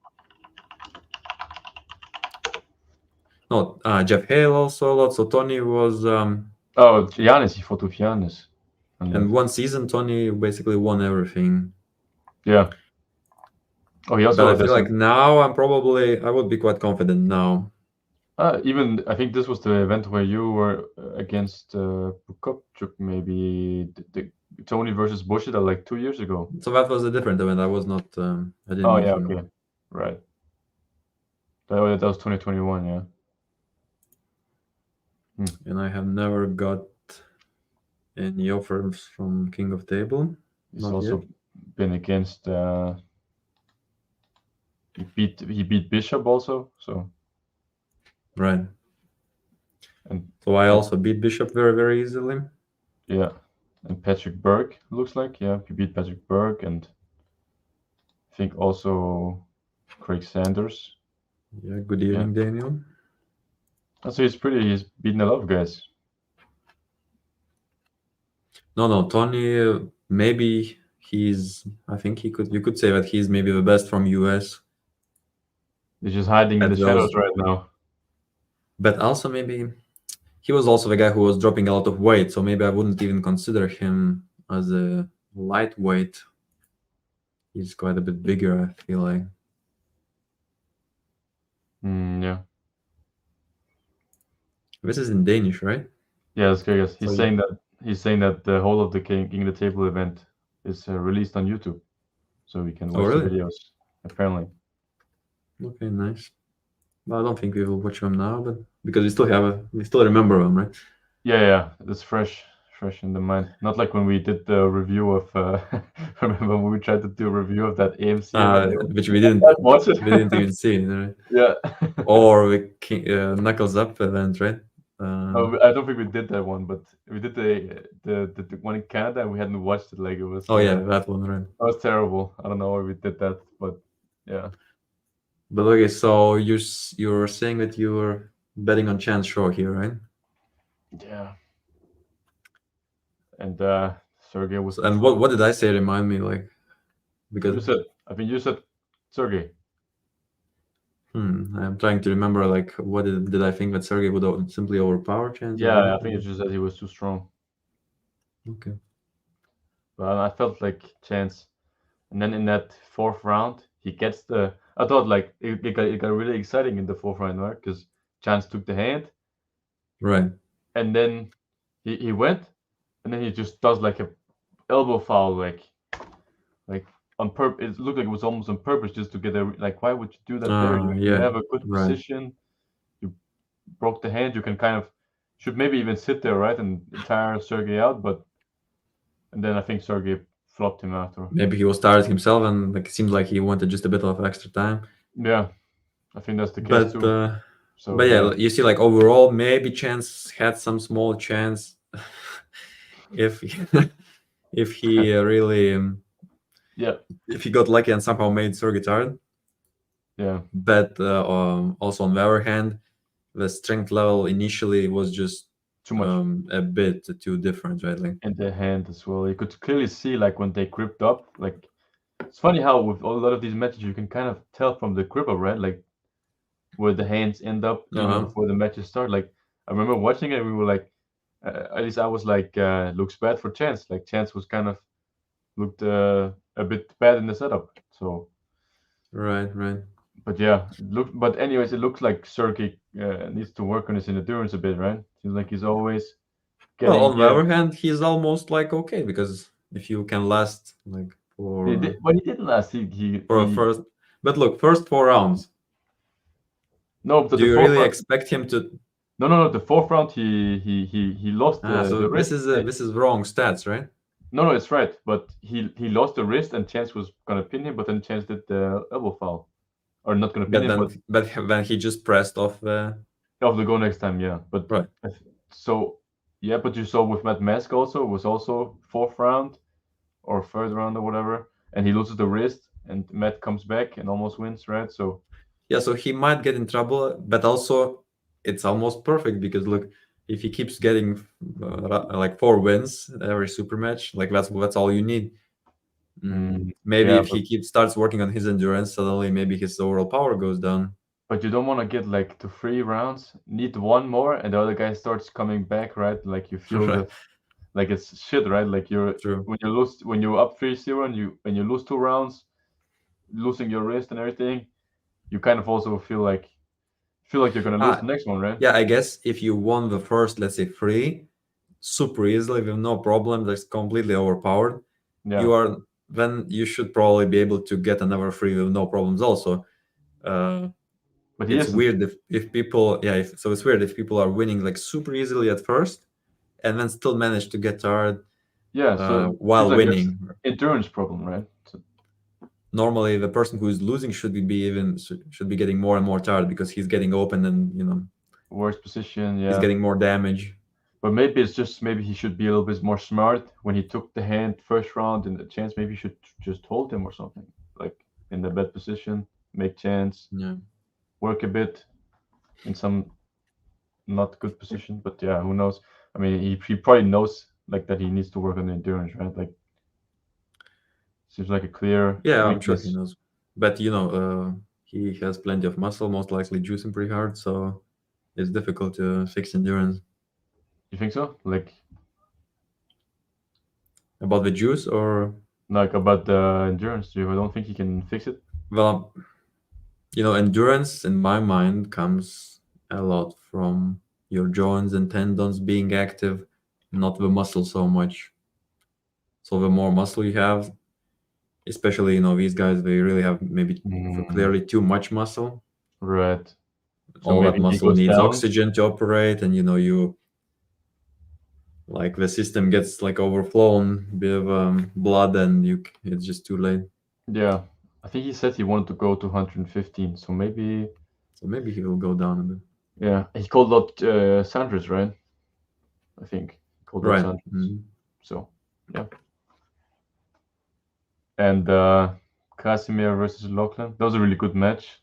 Jeff Hale also a lot. So Tony was Oh, Giannis. He fought with Giannis. and one season Tony basically won everything. Yeah. Oh, he also. But I feel like now I would be quite confident now. Even I think this was the event where you were against Prokopchuk, maybe the Tony versus Bushida like 2 years ago. So that was a different event. I was not. I didn't. Oh meet yeah, him. okay, right. That was 2021, yeah. And I have never got any offers from King of Table. He's Not also yet. been against. He beat Bishop also, so. Right. And so I also beat Bishop very easily. Yeah, and Patrick Berg looks like, yeah, he beat Patrick Berg, and I think also Craig Sanders. Yeah, good evening, Daniel. And so he's beaten a lot of guys. No, Tony. Maybe I think you could say that he's maybe the best from US. He's just hiding in the shadows right now. But also maybe he was also the guy who was dropping a lot of weight, so maybe I wouldn't even consider him as a lightweight. He's quite a bit bigger, I feel like. Yeah. This is in Danish, right? Yeah, that's curious. He's saying that the whole of the King of the Table event is released on YouTube, so we can watch the videos. Apparently. Okay, nice. Well, I don't think we will watch them now, but because we still remember them, right? Yeah, it's fresh in the mind. Not like when we did the review of. Remember when we tried to do a review of that AMC event? Which we didn't watch it. We didn't even see, right? Yeah. Or the Knuckles Up event, right? I don't think we did that one, but we did the one in Canada, and we hadn't watched it. Like it was. Oh yeah, that one, right? That was terrible. I don't know why we did that, but yeah. But okay, so you're saying that you were betting on Chance Shaw here, right? Yeah. And Sergey was. And what did I say? Remind me, like, because you said Sergey. I'm trying to remember, like, what did I think that Sergey would simply overpower Chance? Yeah, I think it's just that he was too strong. Okay. But I felt like Chance, and then in that fourth round, he gets the. I thought like it got really exciting in the fourth round, right? Because Chance took the hand, right, and then he went, and then he just does like a elbow foul, like on purpose. It looked like it was almost on purpose, just to get a like. Why would you do that there? You have a good position. You broke the hand. You can kind of should maybe even sit there, right, and tire Sergey out, but. And then I think Sergey flopped him after. Maybe he was tired himself, and like it seems like he wanted just a bit of extra time. Yeah, I think that's the case too. But yeah, you see, like overall, maybe Chance had some small chance if he really if he got lucky and somehow made Sergey tired. Yeah. But also on the other hand, the strength level initially was just too much, a bit too different, right? Like, and the hand as well. You could clearly see like when they gripped up. Like it's funny how with a lot of these matches you can kind of tell from the grip up, right? Like where the hands end up even before the matches start. Like I remember watching it, we were like, at least I was like, looks bad for Chance. Like Chance was kind of looked a bit bad in the setup. So Right, right. But yeah, but anyways, it looks like Sergey needs to work on his endurance a bit, right? Seems like he's always Well, getting on the other hand, he's almost like okay because if you can last like but he didn't last. for a first, but look, first 4 rounds. No, but Do the you fourth really round. expect him to? No. The fourth round, he lost So the wrist. this is wrong stats, right? No, it's right. But he lost the wrist, and Chance was gonna pin him, but then Chance did the elbow foul, or not gonna pin But him, but then he just pressed off. off the go next time. Yeah, but Right. so yeah, but you saw with Matt Mask also, it was also fourth round or third round or whatever, and he loses the wrist, and Matt comes back and almost wins, right? So Yeah, so he might get in trouble, but also it's almost perfect because look, if he keeps getting like 4 wins every super match, like that's all you need. Maybe yeah, if he starts working on his endurance, suddenly maybe his overall power goes down. but you don't want to get like to 3 rounds, need one more, and the other guy starts coming back, right? Like you feel Right. like it's shit, right? Like True. when you're up 3-0 and you lose 2 rounds, losing your wrist and everything, you kind of also feel like you're gonna lose the next one, right? Yeah, I guess if you won the first, let's say 3, super easily with no problem, that's completely overpowered. Yeah. Then you should probably be able to get another 3 with no problems also. But he It's isn't. weird if people, yeah, so it's weird if people are winning like super easily at first and then still manage to get tired Yeah, so it seems while like there's winning. endurance problem, right? So, Normally, the person who is losing should be getting more and more tired because he's getting open and worst position, he's yeah. getting more damage. But maybe it's just maybe he should be a little bit more smart when he took the hand first round in the Chance. Maybe you should just hold him or something, like in the bad position, make Chance Yeah. work a bit in some not good position. But yeah, who knows? I mean, he probably knows like that he needs to work on the endurance, right? Like seems like a clear Yeah, I'm sure he weakness. knows. But he has plenty of muscle, most likely juicing pretty hard, so it's difficult to fix endurance. You think so? Like About the juice or about the endurance? I don't think he can fix it. well, endurance in my mind comes a lot from your joints and tendons being active, not the muscle so much. So the more muscle you have, especially these guys, they really have maybe clearly too much muscle. Right. So All that maybe he muscle goes needs down. oxygen to operate, and you like the system gets like overflown with blood, and it's just too late. Yeah. I think he said he wanted to go to 115. So maybe, So maybe he will go down a bit. yeah. He called out Sanders, right? I think he called out Right. Sanders. So, yeah. And Casimir versus Lachlan. That was a really good match.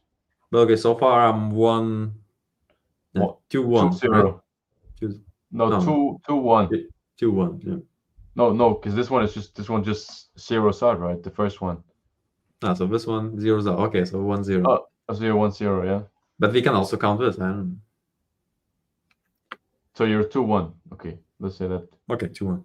But okay, so far I'm 2-1, 2-0. right? No, No, 2-1. 2-1. Yeah. No, because this one just zeroes out, right? The first one. So this one zeros out. Okay, so 1-0. Oh, 0-1-0, yeah. But we can also count this. I don't know. So you're 2-1. Okay, let's say that. Okay, 2-1.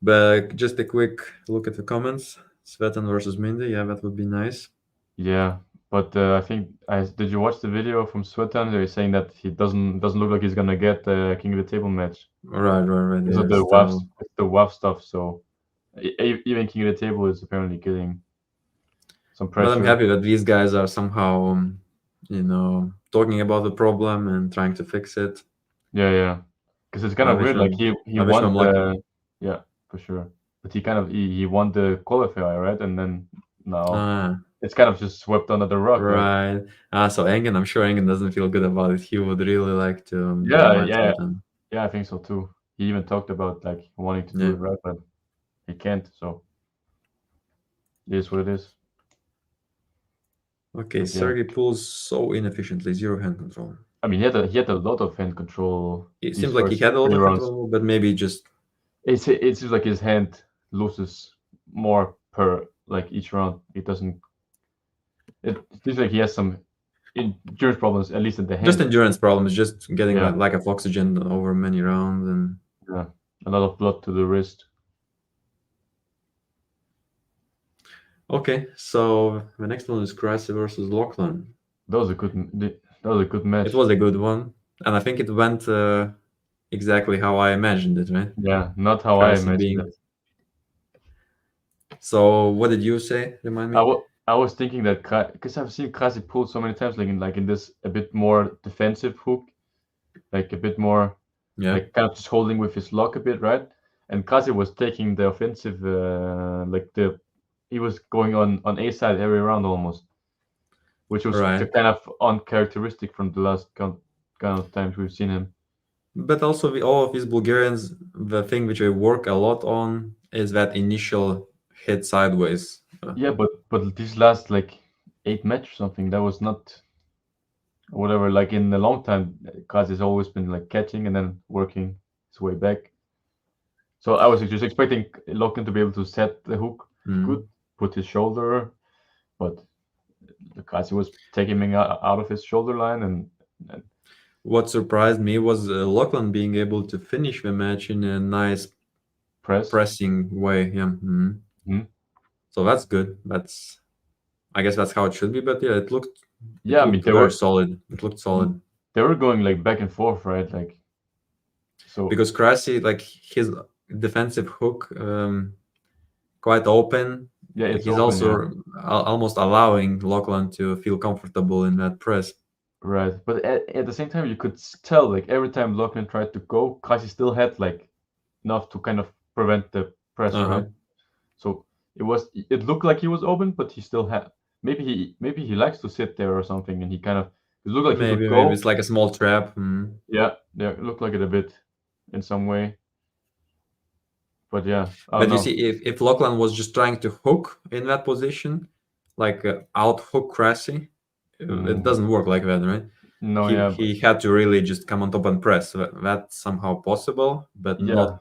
But just a quick look at the comments. Svetan versus Mindy. Yeah, that would be nice. Yeah, but I think did you watch the video from Sweatan? They're saying that he doesn't look like he's gonna get the King of the Table match. Right. Because Yeah, of the still. WAF stuff. So even King of the Table is apparently getting some pressure. But I'm happy that these guys are somehow, talking about the problem and trying to fix it. Yeah. Because it's kind I of wish weird. Like them- he I wish won them luck. yeah, for sure. But he won the qualifier, right? And then now it's kind of just swept under the rug. Like, Right. So Engen, I'm sure Engen doesn't feel good about it. He would really like to yeah, match Svetan. I think so too. He even talked about like wanting to do Yeah. it right, but he can't. So it is what it is. Okay, But, yeah. Sergey pulls so inefficiently, 0 hand control. I mean, he had a lot of hand control. It these seems like he first had a lot 3 of rounds. control, but maybe just It seems like his hand loses more per like each round. It doesn't. It seems like he has some endurance problems, at least in the hand. just endurance problems, just getting Yeah. lack of oxygen over many rounds, and Yeah, a lot of blood to the wrist. Okay, so the next one is Krasi versus Lachlan. That was a good match. It was a good one, and I think it went exactly how I imagined it, right? Yeah, not how I Krasi imagined being. it. So what did you say? Remind me. I was thinking that because I've seen Krasi pull so many times, like in this a bit more defensive hook, like a bit more Yeah. like kind of just holding with his lock a bit, right? And Krasi was taking the offensive, he was going on A side every round almost, which was Right. kind of uncharacteristic from the last kind of times we've seen him. But also, all of these Bulgarians, the thing which they work a lot on is that initial hit sideways. Yeah, but these last like 8 matches or something, that was not whatever. Like in a long time, Krasi has always been like catching and then working his way back. So I was just expecting Loken to be able to set the hook good, put his shoulder, but Krasi was taking him out of his shoulder line, and What surprised me was Lachlan being able to finish the match in a nice pressing way. Yeah. Mhm. So that's good. I guess that's how it should be. But yeah, it looked. Yeah, I mean, very solid. It looked solid. They were going like back and forth, right? Like, so because Krasi, like his defensive hook, quite open. yeah, it's He's open, also almost allowing Lachlan to feel comfortable in that press. right. But at the same time, you could tell like every time Lachlan tried to go, Krasi still had like enough to kind of prevent the press, right? So it looked like he was open, but he still had maybe he likes to sit there or something, and he kind of it looked like he could go. Maybe it's like a small trap. Yeah, it looked like it a bit in some way. But yeah, But you see, if Lachlan was just trying to hook in that position, like out hook Krasi, it doesn't work like that, right? No, he had to really just come on top and press. That's somehow possible, but not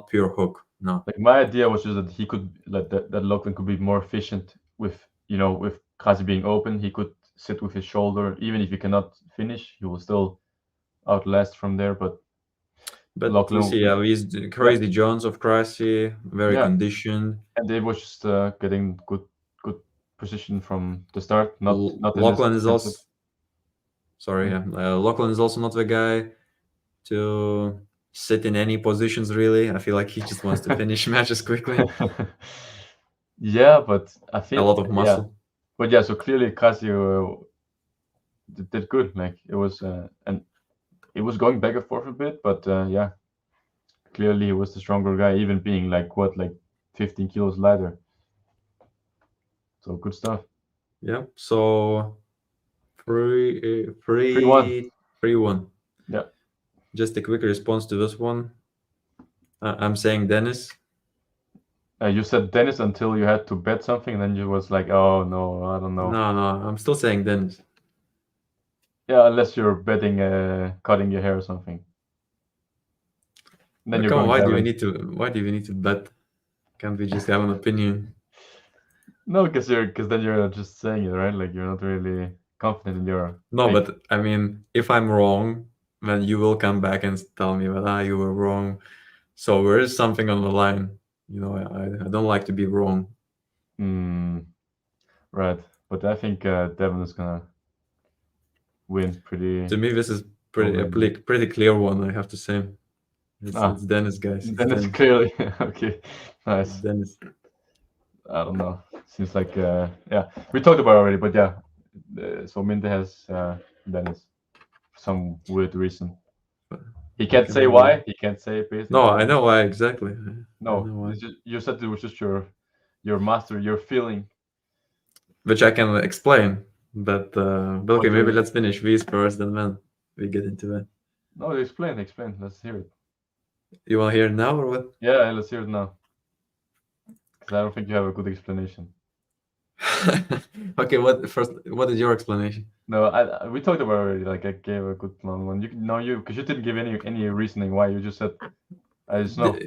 pure hook. No. Like my idea was just that he could that Lachlan could be more efficient with with Krasi being open. He could sit with his shoulder, even if he cannot finish, he will still outlast from there. But you see, these crazy Jones of Krasi, very conditioned, and they was just getting good position from the start. Not Lachlan is also. Sorry, Lachlan is also not the guy to sit in any positions. Really, I feel like he just wants to finish matches quickly. Yeah, but I feel a lot of muscle. But yeah, so clearly Casio did good. Like it was, and it was going back and forth a bit, but yeah, clearly he was the stronger guy, even being like 15 kilos lighter. So good stuff. Yeah. So 3-1. Yeah. Just a quick response to this one. I'm saying Dennis. You said Dennis until you had to bet something, and then you was like, "Oh no, I don't know." No, I'm still saying Dennis. Yeah, unless you're betting cutting your hair or something. Then you're going. Why do you need to bet? Can't we just have an opinion? No, because then you're just saying it, right? Like you're not really confident in your. No, but I mean, if I'm wrong, then you will come back and tell me that you were wrong. So there is something on the line. I don't like to be wrong. Right, but I think Devon is gonna win pretty. To me, this is pretty clear one. I have to say, it's Dennis, guys. Dennis, clearly. Okay, nice. It's Dennis. I don't know. Seems like yeah, we talked about it already, but yeah. So Minde has Dennis for some weird reason. He can't say why. He can't say basically. No, I know why exactly. No, you said it was just your master, your feeling. Which I can explain, but okay, maybe let's finish these first, and then we get into that. No, explain. Let's hear it. You want to hear it now or what? Yeah, let's hear it now. Because I don't think you have a good explanation. Okay, what is your explanation? No, we talked about it already. Like I gave a good long one. Because you didn't give any reasoning why. You just said, I just know.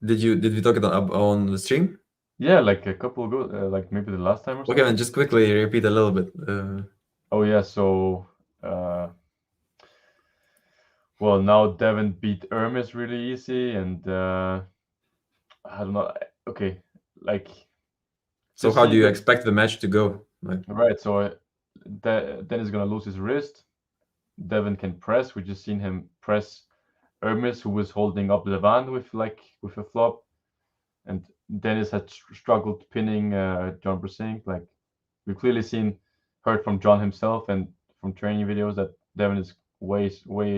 Did we talk about on the stream? Yeah, like a couple ago, like maybe the last time or something. Okay, then just quickly repeat a little bit. Oh yeah, so well, now Devin beat Hermes really easy, and I don't know. Okay, like So Just how do see you the- expect the match to go? Like, Right, so then he's gonna lose his wrist. Devin can press. We just seen him press Hermes, who was holding up Levan with a flop, and Dennis had struggled pinning John Brasink. Like we've clearly heard from John himself and from training videos that Devin is way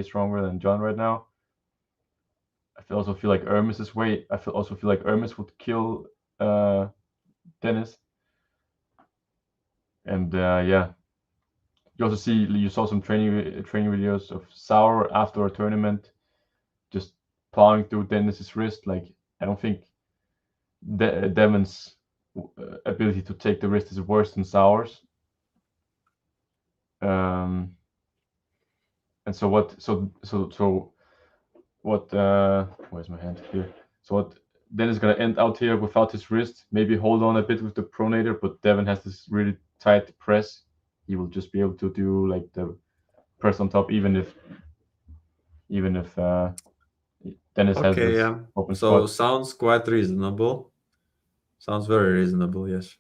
stronger than John right now. Also feel like Hermes is also feel like Hermes would kill Dennis. And yeah, you saw some training videos of Sauer after a tournament, just plowing through Dennis's wrist. Like I don't think Devin's ability to take the wrist is worse than Sauer's. And so what? Where's my hand here? So what? Dennis is gonna end out here without his wrist. Maybe hold on a bit with the pronator, but Devin has this really tight press. He will just be able to do like the press on top, even if Dennis has okay, this yeah. open So spot. sounds quite reasonable. Sounds very reasonable, yes.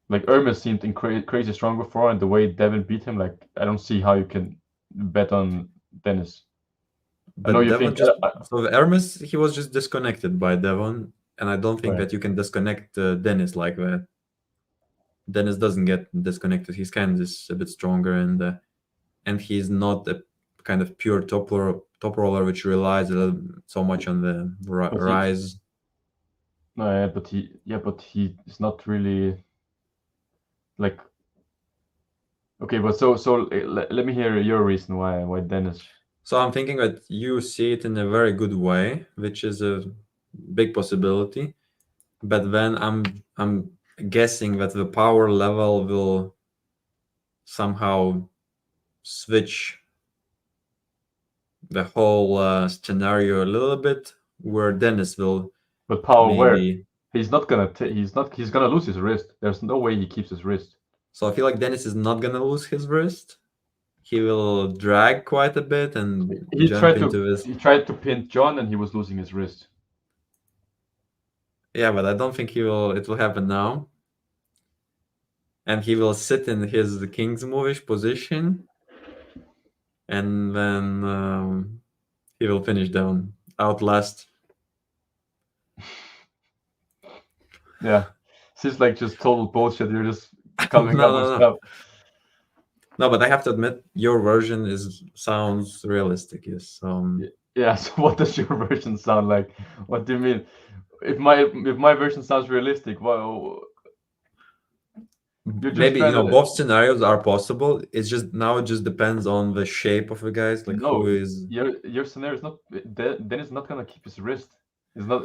Like Hermes seemed crazy strong before, and the way Devin beat him, like I don't see how you can bet on Dennis. I know But you Devon think just so Hermes, he was just disconnected by Devon, and I don't think Right. that you can disconnect Dennis like that. Dennis doesn't get disconnected. He's kind of just a bit stronger, and he's not a kind of pure top roller which relies so much on the rise. No, but he is not really like. Okay, but so let me hear your reason why Dennis. So I'm thinking that you see it in a very good way, which is a big possibility. But then I'm guessing that the power level will somehow switch the whole scenario a little bit, where Dennis will But power where? maybe. He's not gonna he's gonna lose his wrist. There's no way he keeps his wrist. So I feel like Dennis is not gonna lose his wrist. He will drag quite a bit and jump into this. He tried to pin John and he was losing his wrist. Yeah, but I don't think he will. It will happen now. And he will sit in his king's movish position, and then he will finish down, outlast. Yeah. Seems like just total bullshit. You're just coming up with No. stuff. No, but I have to admit, your version sounds realistic. Yes. Yeah, so what does your version sound like? What do you mean? If my version sounds realistic, well, you're just Maybe trying to both scenarios are possible. It's just now it just depends on the shape of the guys, like no. who is. Your scenario is not. Dennis not gonna keep his wrist. He's not.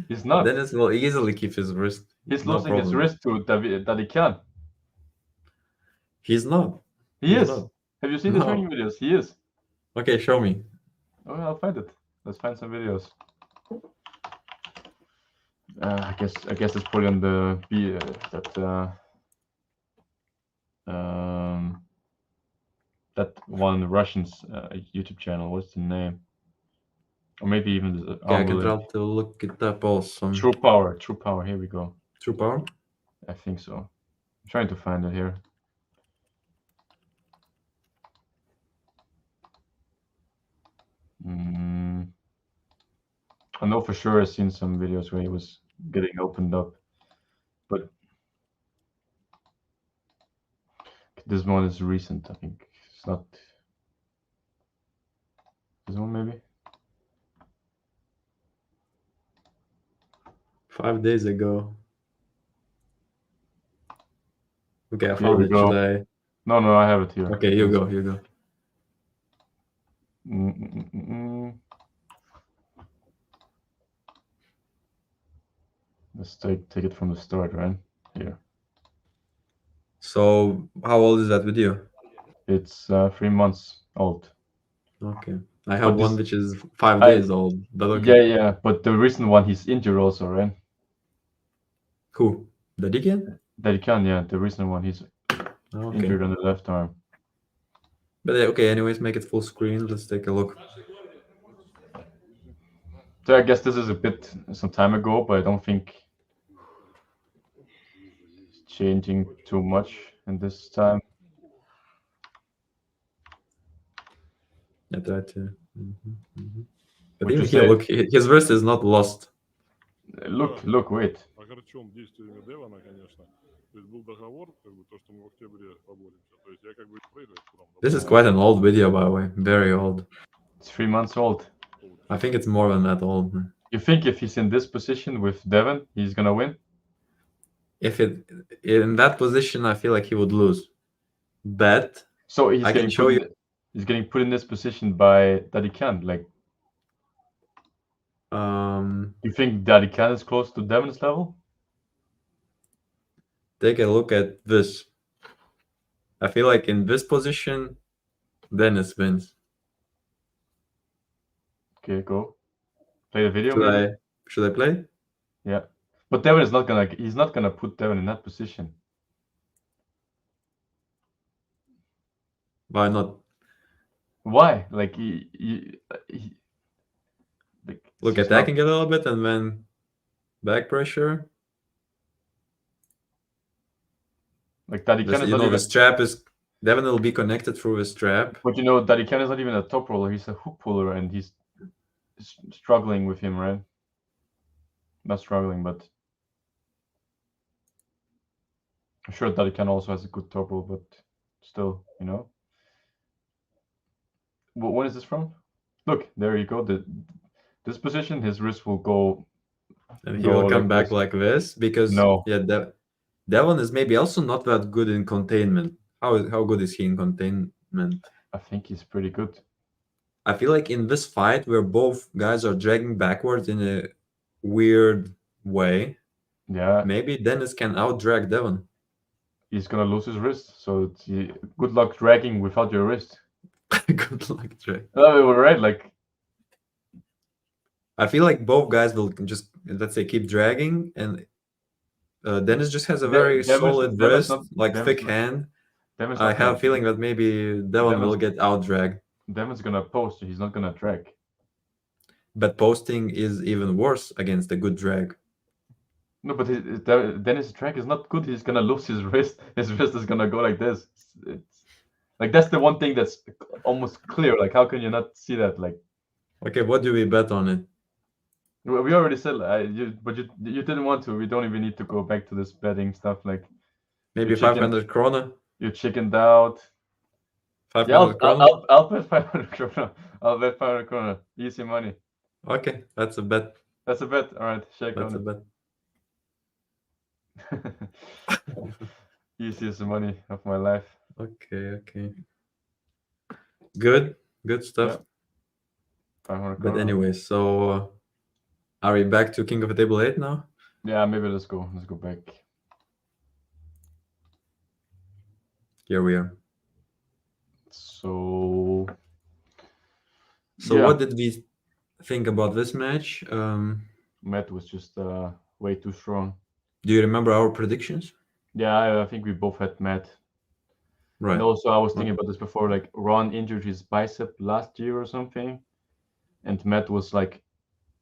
He's not. Dennis will easily keep his wrist. He's No losing his problem. wrist to Dadikan. He's not. He He's is. not. Have you seen the No. training videos? He is. Okay, show me. Oh, I'll find it. Let's find some videos. I guess it's probably on the that one Russian's YouTube channel. What's the name? Or maybe even the Okay, I can try to look it up also. True Power. True Power. Here we go. True Power? I think so. I'm trying to find it here. I know for sure I've seen some videos where he was getting opened up, but this one is recent. I think it's not this one, maybe. 5 days ago. Okay, I Here found we it. go. Should I? No, I have it here. Okay, you go. Let's take it from the start, right? Here. So, how old is that video? It's 3 months old. Okay, I have But one this- which is 5 days old. But okay. Yeah. But the recent one, he's injured also, right? Who? The Deacon? Dadikan, yeah. The recent one, he's Okay. injured on the left arm. But okay, anyways, make it full screen. Let's take a look. So I guess this is a bit some time ago, but I don't think changing too much in this time. I tried to. But Would even you here, say- look, his wrist is not lost. Look, wait. Огорчен действиями Девана, конечно. То есть был договор, как бы то, что мы в октябре поборемся. То есть я как бы проигрываю курам. This is quite an old video, by the way. Very old. It's 3 months old. I think it's more than that old. You think if he's in this position with Devon, he's gonna win? If it in that position, I feel like he would lose. But So he's I can getting show put you. he's getting put in this position by Daddy Khan. Like, you think Daddy Khan is close to Devon's level? Take a look at this. I feel like in this position, Dennis wins. Okay, go. Play the video, maybe? Should I play? Yeah. But Devon is not gonna. He's not gonna put Devon in that position. Why not? Why? Like he like, Look, he's attacking a little bit and then back pressure. Like Daddy Khan is You not know, even. the strap is Devon will be connected through the strap. But you know, Daddy Khan is not even a top roller. He's a hook puller, and he's struggling with him, right? Not struggling, but I'm sure Daddy Khan also has a good top roll, but still, you know. When is this from? Look, there you go. This position, his wrist will go. And he Go will come like back this. like this because No. yeah, Devon is maybe also not that good in containment. How good is he in containment? I think he's pretty good. I feel like in this fight where both guys are dragging backwards in a weird way, Yeah, maybe Dennis can out drag Devon. he's gonna lose his wrist. So good luck dragging without your wrist. Good luck, drag. Oh, right. Like, I feel like both guys will just, let's say, keep dragging, and Dennis just has a very solid wrist, like thick hand. I have a feeling that maybe Devon will get out drag. Devon's gonna post. He's not gonna drag. But posting is even worse against a good drag. No, but Dennis' drag is not good. He's gonna lose his wrist. His wrist is gonna go like this. It's like that's the one thing that's almost clear. Like, how can you not see that? Like, okay, what do we bet on it? we already said, but you didn't want to. We don't even need to go back to this betting stuff. Like, Maybe 500 krona. you chickened out. 500 krona. I'll bet 500 krona. I'll bet 500 krona. Easy money. Okay, that's a bet. That's a bet. All right, shake That's a on bet. it. Easiest money of my life. Okay. Good stuff. 500 But krona. anyway, so are we back to King of the Table 8 now? Yeah, maybe let's go back. Here we are. So What did we think about this match? Matt was just way too strong. Do you remember our predictions? Yeah, I think we both had Matt. Right. And also, I was thinking about this before. Like, Ron injured his bicep last year or something, and Matt was like,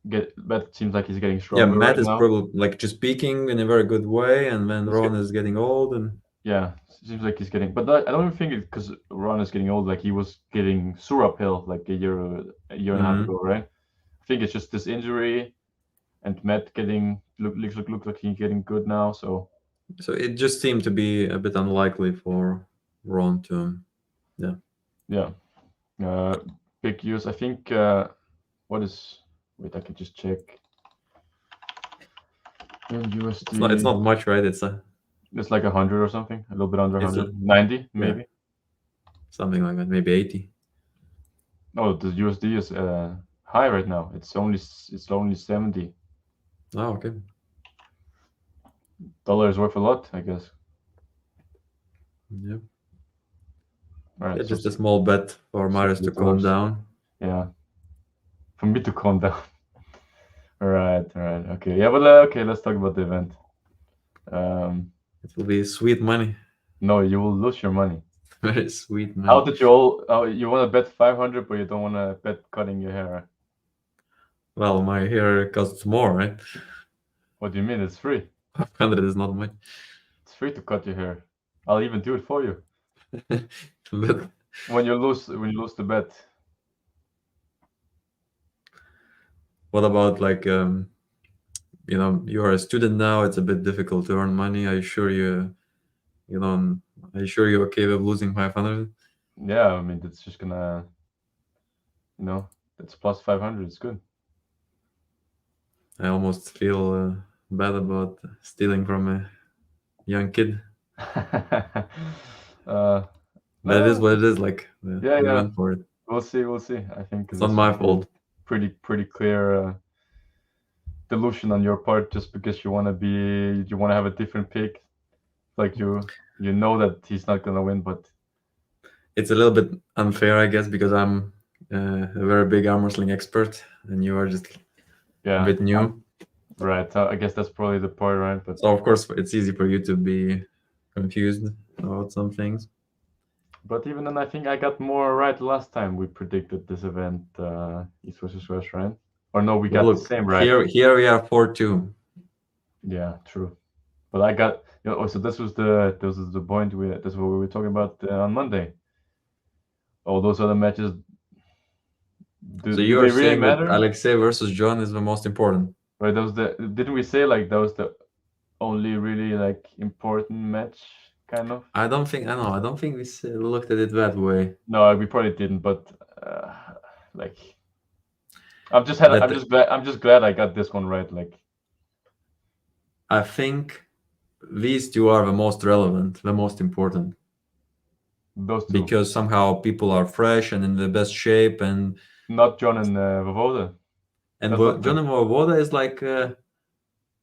Matt seems like he's getting stronger. Yeah, Matt right is now. probably like just peaking in a very good way, and then Ron is getting old, and yeah, seems like he's getting. But I don't even think it because Ron is getting old. Like, he was getting sore uphill like a year and a half ago, right? I think it's just this injury, and Matt getting looks like he's getting good now. So it just seemed to be a bit unlikely for Ron to, yeah, big use. I think what is? Wait, I can just check. In USD, it's not much, right? It's it's like 100 or something, a little bit under It's 100, 90 maybe. something like that, maybe 80. Oh, the USD is high right now. It's only 70. Oh, okay. Dollar is worth a lot, I guess. Yeah. Right. Yeah, just a small bet for Marius to calm $70. down. Yeah. For me to calm down. Right. Okay. Yeah, but okay, let's talk about the event. It will be sweet money. No, you will lose your money. Very sweet money. How did you all? You want to bet 500, but you don't want to bet cutting your hair? Well, my hair costs more, right? What do you mean? It's free. 500 is not much. It's free to cut your hair. I'll even do it for you But when you lose the bet. what about like you are a student now? It's a bit difficult to earn money. Are you sure are you sure you're okay with losing 500? Yeah, I mean that's just gonna, that's plus 500. It's good. I almost feel bad about stealing from a young kid. uh, That is no, what it is. Like yeah, we yeah. went for it. We'll see. I think It's this not is my fault. pretty clear delusion on your part, just because you want to have a different pick. Like you know that he's not gonna win, but It's a little bit unfair, I guess, because I'm a very big arm wrestling expert, and you are just a yeah, bit new. right. I guess that's probably the part, right? But So of course, it's easy for you to be confused about some things. even then, I think I got more right last time we predicted this event, East versus West, right? Or no, we But got look, the same right. here we are 4-2. Yeah, true. But I got, so this was the point that's what we were talking about on Monday. All those other matches, So do you are they really saying that matter? Alexei versus John is the most important? Right? Didn't we say like that was the only really like important match, kind of? I don't think we looked at it that way. No, we probably didn't. But like, That I'm just glad I got this one right. Like, I think these two are the most relevant, the most important, those two, because somehow people are fresh and in the best shape, and not John and Vovoda. That's not John good. and Voivoda is like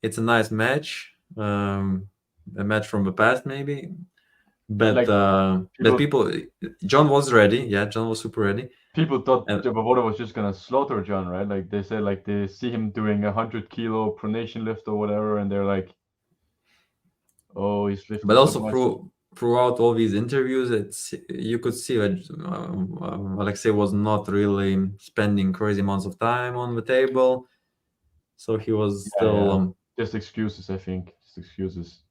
it's a nice match, a match from the past maybe, but Like, but people- John was ready. Yeah, John was super ready. People thought And- Vovoda was just gonna slaughter John, right? Like they said, like they see him doing 100-kilo pronation lift or whatever, and they're like, "Oh, he's lifting." But so also much. throughout all these interviews, you could see that Alexei was not really spending crazy amounts of time on the table, so he was still. Yeah. Just excuses, I think. Just excuses.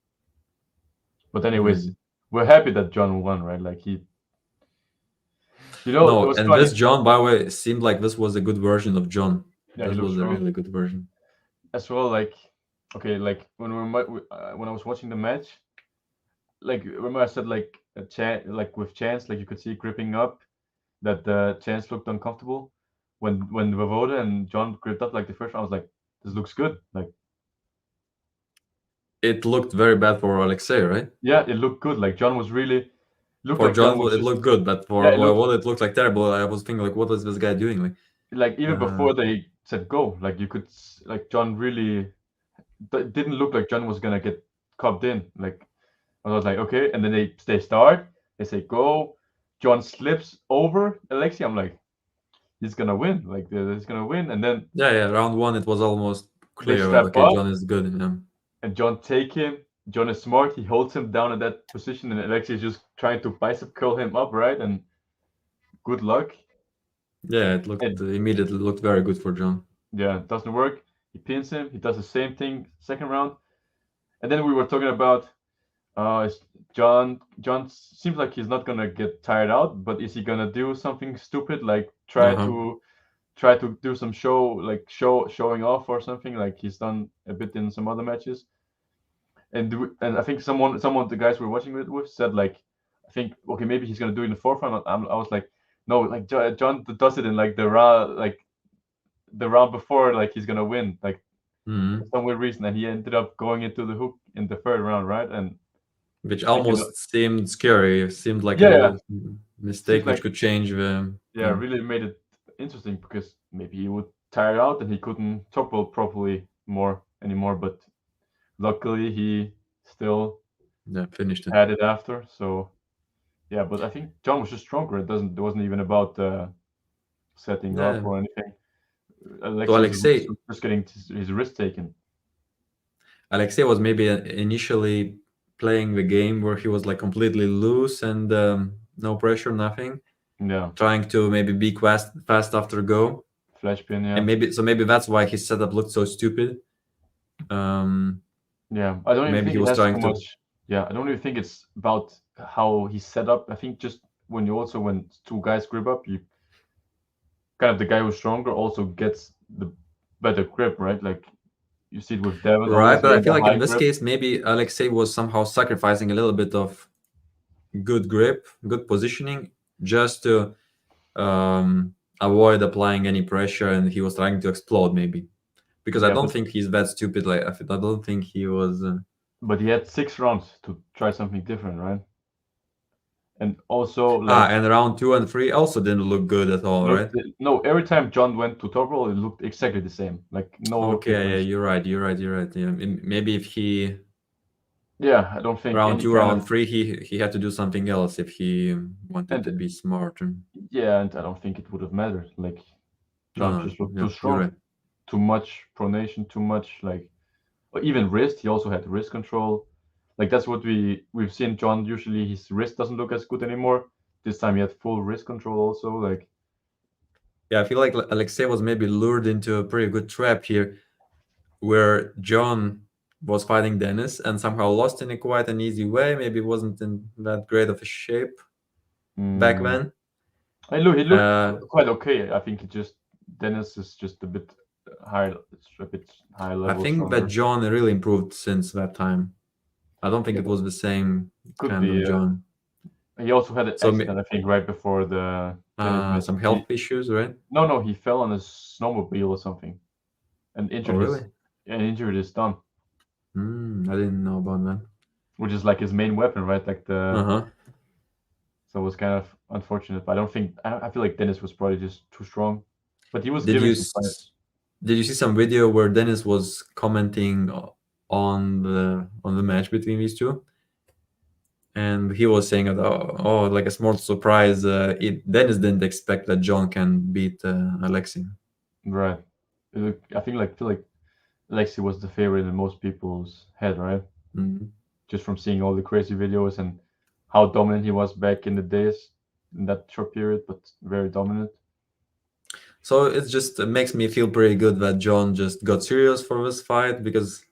But anyways, we're happy that John won, right? Like he, it No, was and funny. this John, by the way, seemed like this was a good version of John. Yeah, he This looks was a strong really good version. as well. Like, okay, like when when I was watching the match, like remember I said like like with Chance, like you could see gripping up that the Chance looked uncomfortable. When Vovoda and John gripped up like the first round, I was like, this looks good. Like, It looked very bad for Alexei, right? yeah, it looked good. Like John was really looked For like John John, was it just, looked good, but for yeah, it looked Voivoda, it looked like terrible. I was thinking, like, what is this guy doing? like even before they said go, like you could like John really didn't look like John was gonna get cupped in. Like I was like, okay, and then they start, they say go, John slips over Alexei. I'm like, he's gonna win, like he's gonna win, and then Yeah. Round one, it was almost they clear that step okay, up, John is good. Yeah. and John take him. John is smart. He holds him down in that position, and Alexei is just trying to bicep curl him up, right? And good luck. Yeah, it looked immediately looked very good for John. Yeah, it doesn't work. He pins him. He does the same thing second round, and then we were talking about John seems like he's not gonna get tired out, but is he gonna do something stupid like try to do some showing off or something like he's done a bit in some other matches? And I think someone of the guys we're watching it with said like, I think okay maybe he's gonna do it in the fourth round. I was like, no, like John does it in like the round before, like he's gonna win like Mhm. for some weird reason, and he ended up going into the hook in the third round, right? And Which almost seemed scary. It seemed like Yeah. a mistake Seems which like- could change the. yeah, really made it interesting because maybe he would tire out and he couldn't topple properly anymore. But luckily, he still Yeah, finished it. had it after. So yeah, but I think John was just stronger. It wasn't even about setting Yeah. up or anything. Alexei- was just getting his wrist taken. Alexei was maybe initially playing the game where he was like completely loose and no pressure, nothing, Yeah, trying to maybe be fast after go, flash pin. Yeah, and maybe that's why his setup looked so stupid. yeah. I don't even maybe think he it was has trying too to- much Yeah, I don't really think it's about how he's set up. I think just when two guys grip up, you kind of the guy who's stronger also gets the better grip, right? Like you see it with Devin Right, always but I having feel the like high in this grip. case, maybe Alexei was somehow sacrificing a little bit of good grip, good positioning, just to avoid applying any pressure, and he was trying to explode maybe. Because I Yeah, don't but think he's that stupid. Like I don't think he was. but he had 6 rounds to try something different, right? And also like And round 2 and 3 also didn't look good at all, right? no, every time John went to top roll, it looked exactly the same, like no Okay, yeah, difference. you're right. Yeah, maybe if he Yeah, I don't think round any 2, kind round of 3, he had to do something else if he wanted and to be smart. yeah, and I don't think it would have mattered. Like John No, just looked yeah, too you're strong, right. too much pronation, too much like or even wrist. He also had wrist control. Like that's what we've seen. John usually his wrist doesn't look as good anymore. This time he had full wrist control also. Like Yeah, I feel like Alexei was maybe lured into a pretty good trap here, where John was fighting Dennis and somehow lost in a quite an easy way. Maybe wasn't in that great of a shape back mm, then. he looked Uh, quite okay. I think he just Dennis is just a bit high, it's a bit high I level think that stronger. John really improved since that time. I don't think Yeah, it was the same could kind be. of John. He also had an So accident, I think, right before the tennis match. some health issues, right? No, he fell on a snowmobile or something and Oh, injured really? his thumb, I didn't know about that. which is like his main weapon, right? Like Uh huh. so it was kind of unfortunate. But I don't think I feel like Dennis was probably just too strong, but he was Did giving you some fights. did you see some video where Dennis was commenting on the match between these two? And he was saying that, like a small surprise. Dennis didn't expect that John can beat Alexei. Right. I think like feel like Lexi was the favorite in most people's head, right? Mhm. Just from seeing all the crazy videos and how dominant he was back in the days in that short period, but very dominant. So it just makes me feel pretty good that John just got serious for this fight, because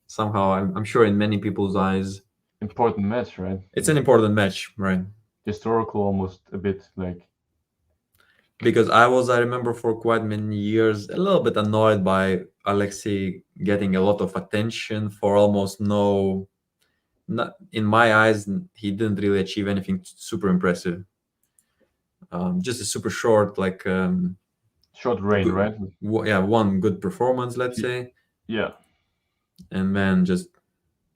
somehow I'm sure in many people's eyes Important match, right? it's an important match, right? Historical almost a bit like Because I remember for quite many years a little bit annoyed by Alexei getting a lot of attention for almost no. Not in my eyes, he didn't really achieve anything super impressive. Just a super short, like short reign, good, right? yeah, one good performance, let's say, Yeah. and then just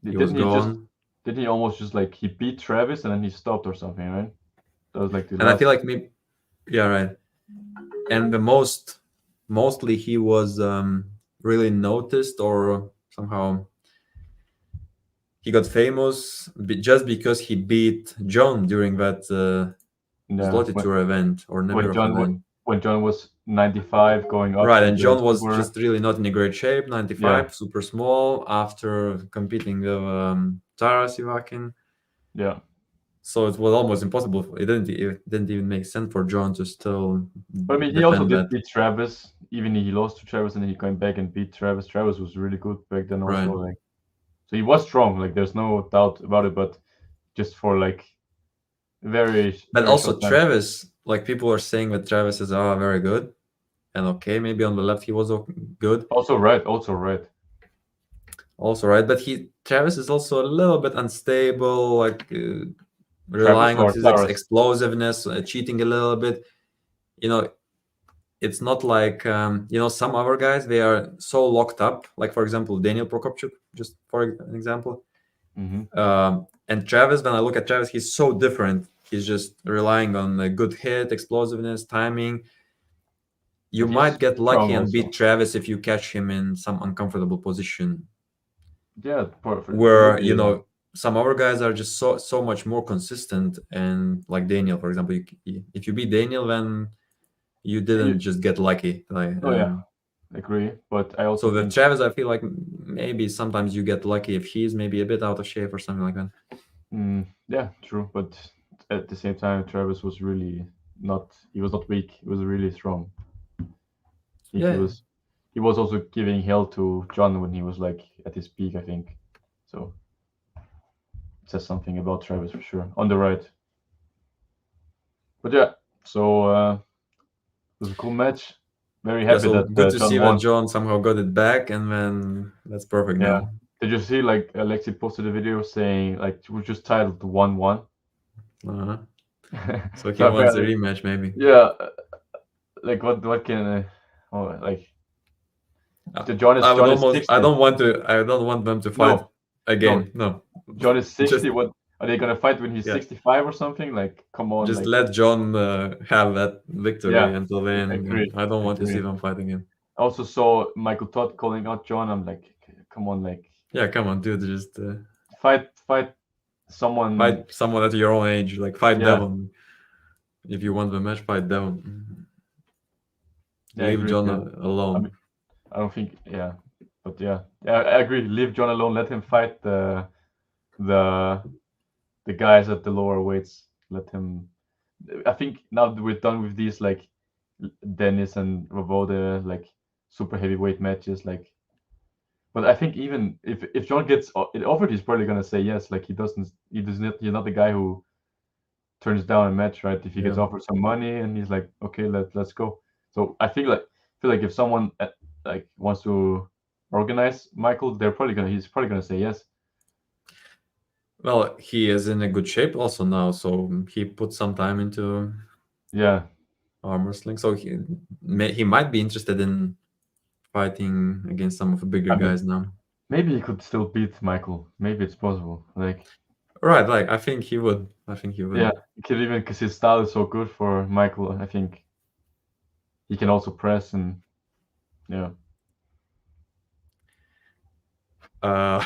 he was Didn't he just gone. didn't he almost just like he beat Travis and then he stopped or something, right? That was like the And I last feel like maybe, yeah, right. And mostly he was really noticed, or somehow he got famous just because he beat John during that yeah Zloty Tour event or when Nemirov event. when John was 95 going up Right, to and the John was super just really not in a great shape, yeah 95, super small, after competing with Taras Ivakin. yeah. So it was almost impossible. It didn't even make sense for John to still But I mean he also defend did that. beat Travis, even he lost to Travis and then he came back and beat Travis. Travis was really good back then also Right. like so he was strong, like there's no doubt about it, but just for like But very also short time. Travis, like people are saying that Travis is very good. And okay, maybe on the left he was good. Also right. Also, right. But Travis is also a little bit unstable, like Travis relying on or his Taras? explosiveness, cheating a little bit. You know, it's not like some other guys, they are so locked up, like for example Daniel Prokopchuk, just for an example. Mm-hmm. And Travis, when I look at Travis, he's so different. He's just relying on a good hit, explosiveness, timing. You But he's might get strong lucky and beat also. Travis if you catch him in some uncomfortable position, Yeah, perfect. where Maybe yeah. some other guys are just so much more consistent. And like Daniel, for example, if you beat Daniel, then you didn't just get lucky. Like Oh yeah, agree. But I so also with think Travis, I feel like maybe sometimes you get lucky if he's maybe a bit out of shape or something like that. yeah, true. But at the same time, Travis was really not. He was not weak. He was really strong. I think he Yeah. was. He was also giving hell to John when he was like at his peak. I think. So says something about Travis for sure on the right. But yeah, so it was a cool match. Very Yeah, happy so that good to John see won. that John somehow got it back, and then that's perfect Yeah. now. Did you see like Alexi posted a video saying like it was just titled 1-1? Uh-huh. So he So wants a apparently, rematch, maybe. yeah, like what can like John is I would John is almost. 60. I don't want to. I don't want them to fight No, again. No, John is 60. just What are they gonna fight when he's yeah. 65 or something? Like, come on, Just like, let John have that victory yeah, until then. agree, I don't want to see agree. them fight again. I also saw Michael Todd calling out John. I'm like, come on, like, Yeah, come on, dude. Just fight someone. fight someone at your own age. Like fight Yeah, Devon. If you want the match, fight Devon. yeah, I Leave agree. John Yeah. alone. I don't think, yeah, but yeah, I agree. Leave John alone. Let him fight the the guys at the lower weights. Let him. I think now that we're done with these like Dennis and Ravode like super heavyweight matches, like. But I think even if John gets it offered, he's probably gonna say yes. Like he doesn't. He's not the guy who turns down a match, right? If he gets Yeah. offered some money and he's like, okay, let's go. So I feel like if someone like wants to organize Michael, he's probably gonna say yes. Well, he is in a good shape also now, so he put some time into Yeah, arm wrestling. So he might be interested in fighting against some of the bigger I mean, guys now. maybe he could still beat Michael. Maybe it's possible. Like, Right, like I think he would. I think he would. yeah, he could even because his style is so good for Michael. I think he can also press and yeah. Yeah,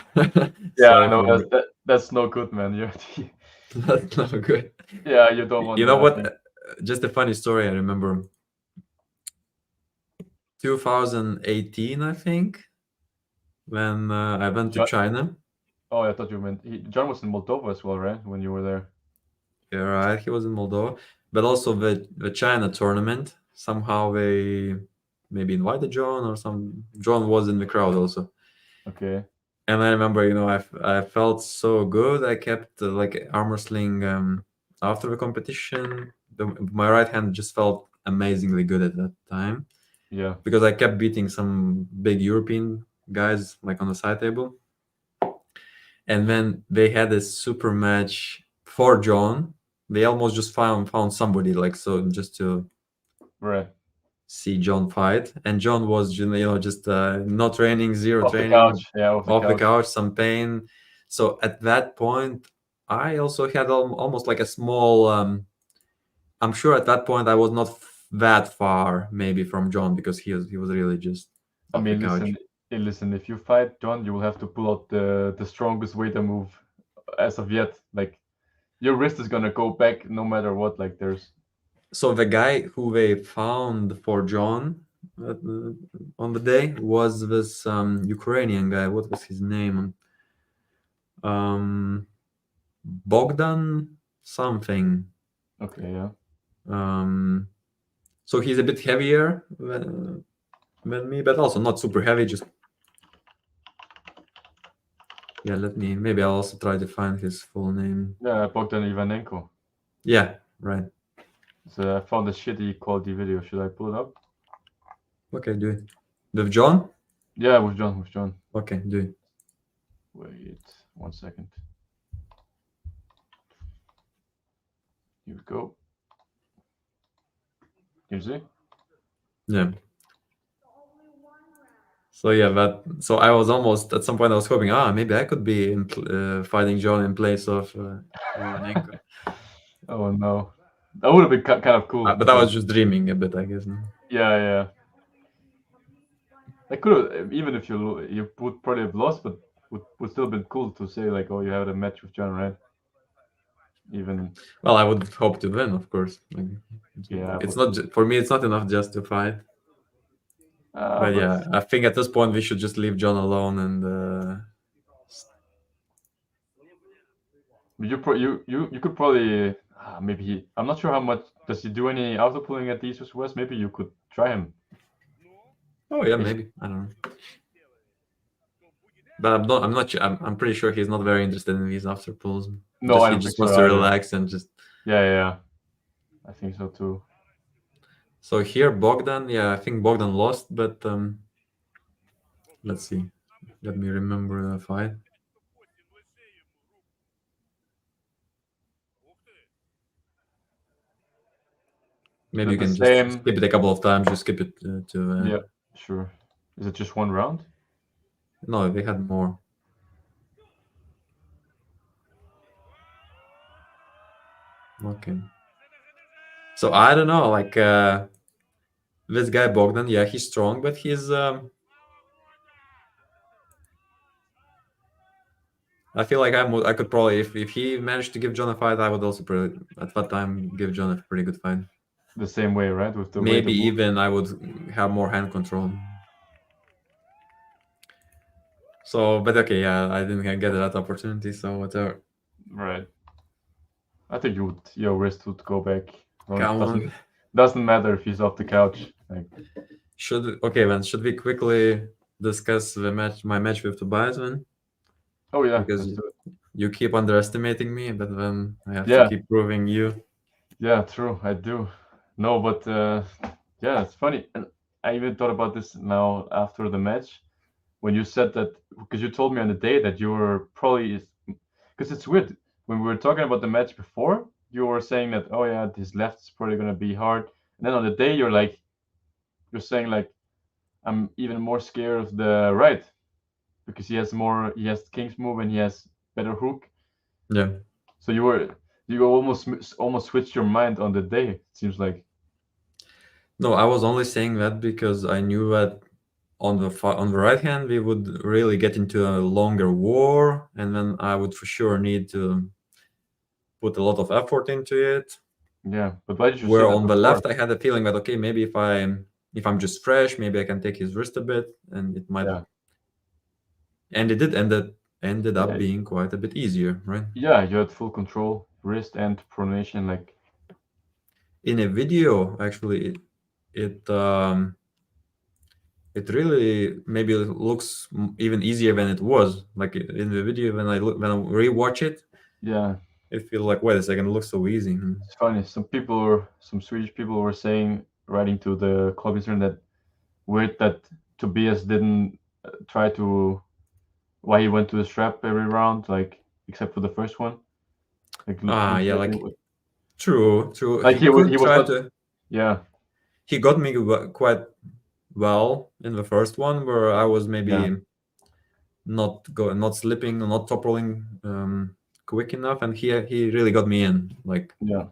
Sorry I know for that's no good, man. that's not good. Yeah, you don't want You that. know I what? think. Just a funny story. I remember 2018, I think, when I went to John, China. oh, I thought you meant John was in Moldova as well, right? When you were there. Yeah, right. He was in Moldova, but also the China tournament. Somehow they maybe invited John or some. John was in the crowd also. Okay. And I remember, I felt so good. I kept like arm wrestling after the competition. My right hand just felt amazingly good at that time Yeah. because I kept beating some big European guys like on the side table. And then they had a super match for John. They almost just found somebody like so just to Right. see John fight. And John was just no training, zero Off the training, couch. Yeah, off the off the couch. couch, some pain. So at that point, I also had almost like a small. I'm sure at that point I was not that far maybe from John because he was really just I off the mean, couch. listen. If you fight John, you will have to pull out the strongest waiter move as of yet. Like your wrist is gonna go back no matter what. Like there's. So the guy who they found for John on the day was this Ukrainian guy. What was his name? Bogdan something. Okay. Yeah. So he's a bit heavier than me, but also not super heavy. Just maybe I'll also try to find his full name. Yeah. Bogdan Ivanenko. Yeah, right. So I found a shitty quality video. Should I pull it up? Okay, do it. With John? Yeah, with John. With John. Okay, do it. Wait 1 second. Here we go. You see? Yeah. So yeah, so I was almost at some point I was hoping, maybe I could be fighting John in place of Ivanenko. Oh no, that would have been kind of cool. But I was just dreaming a bit, I guess. No? Yeah, yeah. I could have, even if you would probably have lost, but would still been cool to say like, oh, you had a match with John, right? Even. Well, I would hope to win, of course. Like, Yeah, it's but, not for me. It's not enough just to fight. But yeah, I think at this point we should just leave John alone and. You could probably maybe I'm not sure how much does he do any auto pulling at East West. Maybe you could try him. Oh yeah, maybe I don't know. But I'm not sure. I'm pretty sure he's not very interested in these after pulls. No, I He don't just think wants so to either. relax and just. Yeah. I think so too. So here Bogdan, yeah, I think Bogdan lost, but let's see. Let me remember the fight. Maybe you The can just same. skip it a couple of times. Just skip it to. Yeah, sure. Is it just one round? No, they had more. Okay. So I don't know, like this guy Bogdan, yeah, he's strong, but he's. I feel like I could probably, if he managed to give John a fight, I would also probably at that time give John a pretty good fight. The same way, right? With the way Maybe the move. even I would have more hand control. So, but okay, yeah, I didn't get that opportunity, so whatever. Right. I think your wrist would go back. Well, Come on. doesn't matter if he's off the couch. Like, Should we quickly discuss my match with Tobias then? oh yeah, Because let's do it. you keep underestimating me, but then I have Yeah. to keep proving you. Yeah, true. I do. No, but yeah, it's funny. And I even thought about this now after the match when you said that because you told me on the day that you were probably because it's weird when we were talking about the match before you were saying that oh yeah his left is probably gonna be hard and then on the day you're saying like I'm even more scared of the right because he has the king's move and he has better hook. Yeah. So you almost switched your mind on the day. It seems like. No, I was only saying that because I knew that on the right hand we would really get into a longer war, and then I would for sure need to put a lot of effort into it. Yeah, but why did you say Where that on the before? left I had a feeling that okay, maybe if I'm just fresh, maybe I can take his wrist a bit, and it might. Yeah. And it did ended up Yeah. being quite a bit easier, right? Yeah, you had full control, wrist and pronation, like. In a video, actually, it really maybe looks even easier than it was. Like in the video, when I rewatch it, Yeah, it feels like wait a second, it looks so easy. it's funny. Some Swedish people were writing to the club intern that weird that Tobias didn't try to, why he went to the strap every round, like except for the first one. Like, Yeah, like, like true. like He could he was try not. to. Yeah, He got me quite well in the first one, where I was maybe Yeah. not slipping, not toppling quick enough, and he really got me in. Like yeah.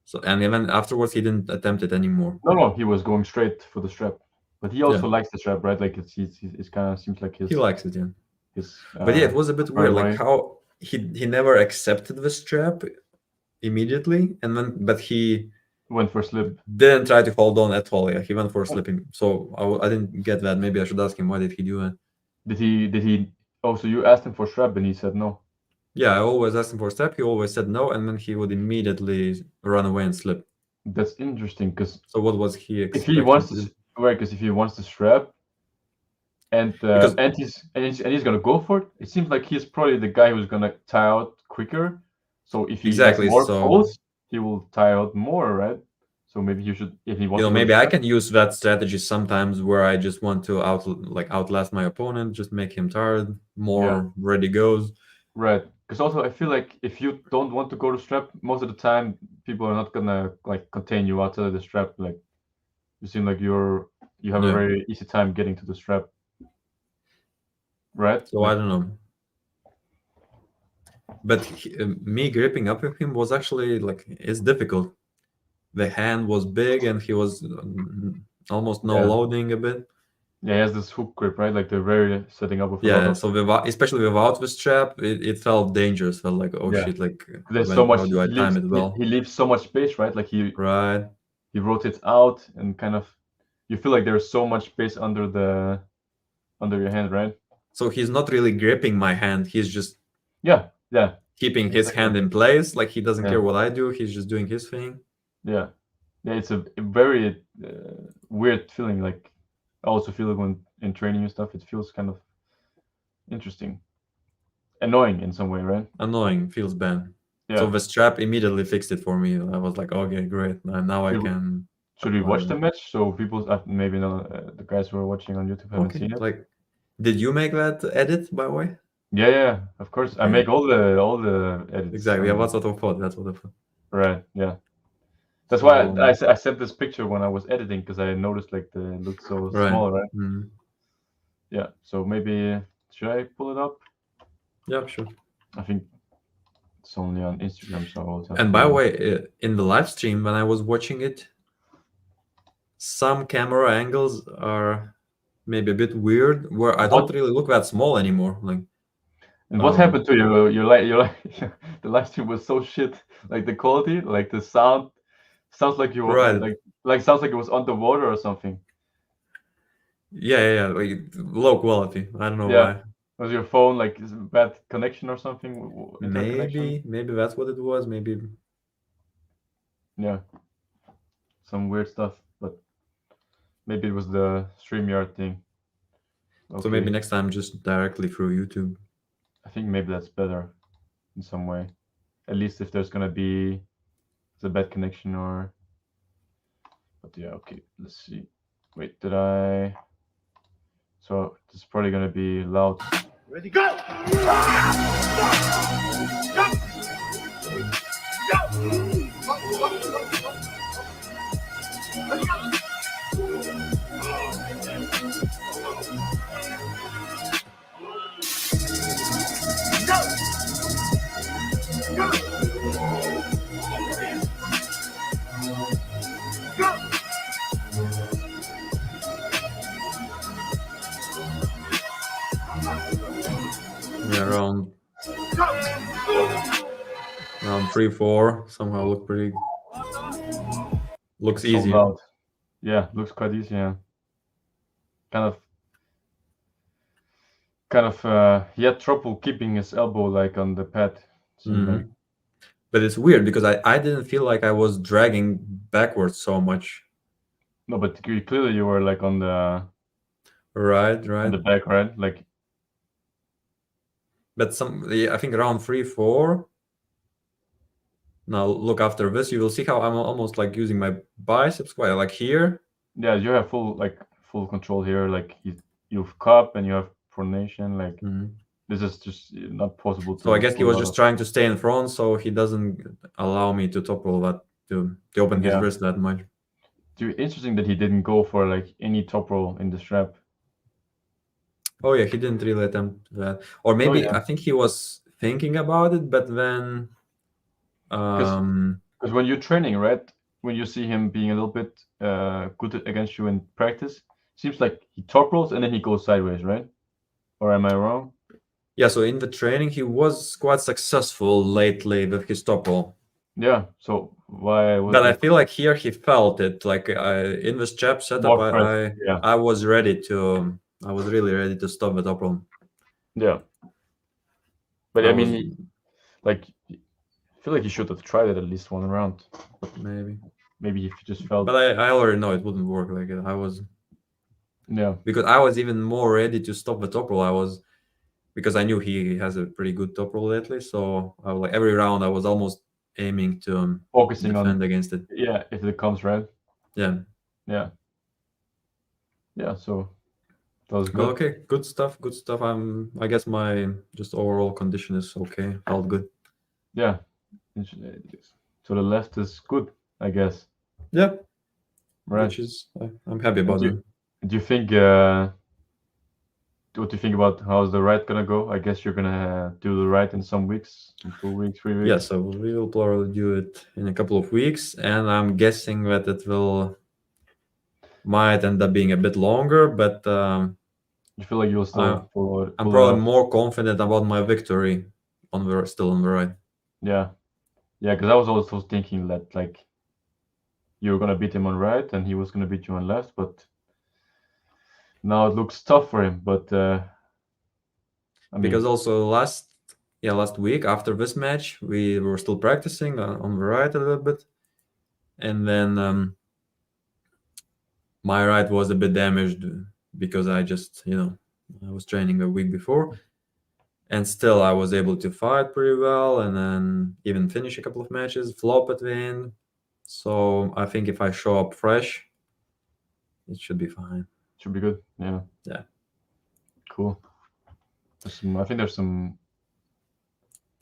so, and even afterwards, he didn't attempt it anymore. No, he was going straight for the strap. But he also likes the strap, right? Like it's kind of seems like He likes it, yeah. his. But yeah, it was a bit weird, way. like how he never accepted the strap immediately, and then but he Went for slip. didn't try to hold on at all. Yeah, he went for slipping. So I didn't get that. Maybe I should ask him why did he do that. Did he? Oh, so you asked him for strap and he said no. Yeah, I always asked him for a step. He always said no, and then he would immediately run away and slip. That's interesting because So what was he if expecting? he wants to, right? Because if he wants to strap, and Because- he's gonna go for it. It seems like he's probably the guy who's gonna tie out quicker. So if he Exactly, has more so- pulls, he will tie out more, right? So maybe you should, if he wants. You know, to go maybe I strap- can use that strategy sometimes where I just want to outlast my opponent, just make him tired, more ready goes. Right. Because also I feel like if you don't want to go to strap, most of the time people are not gonna like contain you outside of the strap. Like you seem like you have a Yeah. very easy time getting to the strap. Right? So I don't know. But me gripping up with him was actually like it's difficult. The hand was big and he was almost no Yeah. loading a bit. Yeah, he has this hook grip, right? Like they're very setting up with a lot Yeah, of. so especially without the strap, it felt dangerous. Felt like oh Yeah. shit, like There's so much. how do I time it well? He leaves so much space, right? Like he Right. rotates out and kind of. You feel like there's so much space under your hand, right? So he's not really gripping my hand. He's just Yeah. keeping his Exactly. hand in place. Like he doesn't Yeah. care what I do. He's just doing his thing. Yeah, it's a very weird feeling. Like I also feel like when in training and stuff, it feels kind of Interesting. Annoying in some way, right? Annoying, feels bad. Yeah. So the strap immediately fixed it for me. I was like, okay, great. Now I Should- can. Should we apply watch the that. match so people maybe not the guys who are watching on YouTube haven't Okay. seen it? Like, did you make that edit, by the way? Yeah, of course. I Okay. make all the edits. Exactly. Yeah, on- that's what I thought. That's what I thought. Right. Yeah. That's why So, I sent this picture when I was editing because I noticed like the it looked so right. small, right? Mm. Yeah. So maybe should I pull it up? Yeah, sure. I think it's only on Instagram, so I'll have And by to- the way, in the live stream when I was watching it, some camera angles are maybe a bit weird, where I don't What? really look that small anymore. Like, And what happened to you? Your the live stream was so shit. Like the quality, like the sound, sounds like you were Right. like sounds like it was underwater or something. yeah, like low quality. I don't know Yeah. why. Was your phone like is it bad connection or something? Internet connection? Maybe that's what it was. Maybe. Yeah. Some weird stuff, but maybe it was the StreamYard thing. So maybe Okay. next time just directly through YouTube. I think maybe that's better in some way. At least if there's gonna be a bad connection or. But yeah, okay. Let's see. Wait, did I? So it's probably gonna be loud. Ready, go! Yeah, around 3-4 somehow looks So easy. loud. Yeah, looks quite easy. Yeah. He had trouble keeping his elbow like on the pad. Seemed like. But it's weird because I didn't feel like I was dragging backwards so much. No, but clearly you were like on the Right. back, right? Like. But I think around 3-4. Now look, after this, you will see how I'm almost like using my biceps quite like here. Yeah, you have full control here. Like you've cup and you have pronation. Like this is just not possible. So I guess he pull was out just of. trying to stay in front, so he doesn't allow me to top roll that to open his Yeah. wrist that much. Interesting that he didn't go for like any top roll in the strap. Oh yeah, he didn't really attempt that, or maybe yeah. I think he was thinking about it, but then Because when you're training, right, when you see him being a little bit good against you in practice, seems like he top rolls and then he goes sideways, right? Or am I wrong? Yeah, so in the training he was quite successful lately with his top roll. Yeah, so why? But I feel like here he felt it. Like in this chap setup, I was ready to. I was really ready to stop the top roll. Yeah, but I mean, like, I feel like he should have tried it at least one round. Maybe if he just felt. But I already know it wouldn't work. Like I was. Yeah. Because I was even more ready to stop the top roll. Because I knew he has a pretty good top roll lately. So I was like every round I was almost aiming to focusing defend against it. Yeah, if it comes right. Yeah. So that was good. Okay, good stuff. I guess my just overall condition is okay. Felt good. Yeah. So the left is good, I guess. Yeah. Right. Which is I'm happy about it. Do you think? What do you think about how's the right gonna go? I guess you're gonna do the right in some weeks, in 2 weeks, 3 weeks. Yeah, so we will probably do it in a couple of weeks, and I'm guessing that it might end up being a bit longer, but you feel like you'll still follow. I'm probably more confident about my victory still on the right. Yeah, because I was also thinking that like you were gonna beat him on right, and he was gonna beat you on left, but now it looks tough for him. But because also last week after this match we were still practicing on the right a little bit, and then my right was a bit damaged because I just I was training a week before, and still I was able to fight pretty well, and then even finish a couple of matches, flop at the end. So I think if I show up fresh, it should be fine. Should be good. Yeah. Yeah. Cool. I think there's some.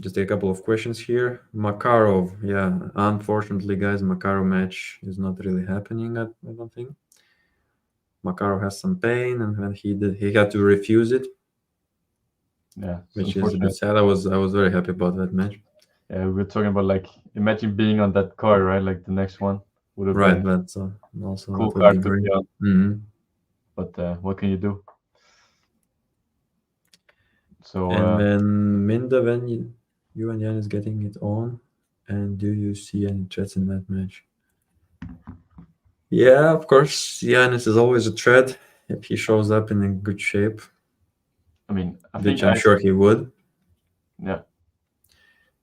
Just a couple of questions here. Makarov, yeah, unfortunately, guys, Makarov match is not really happening. I don't think. Makarov has some pain, and when he had to refuse it, Yeah. which is a bit sad. I was very happy about that match. Yeah, we were talking about like imagine being on that card, right? Like the next one would have Right, been but also cool that would card be to great. be on. Mhm. But what can you do? So And then Minda, when you and Jan is getting it on, and do you see any threats in that match? Yeah, of course, Giannis is always a threat if he shows up in a good shape, I mean, I which think I'm sure he would. yeah,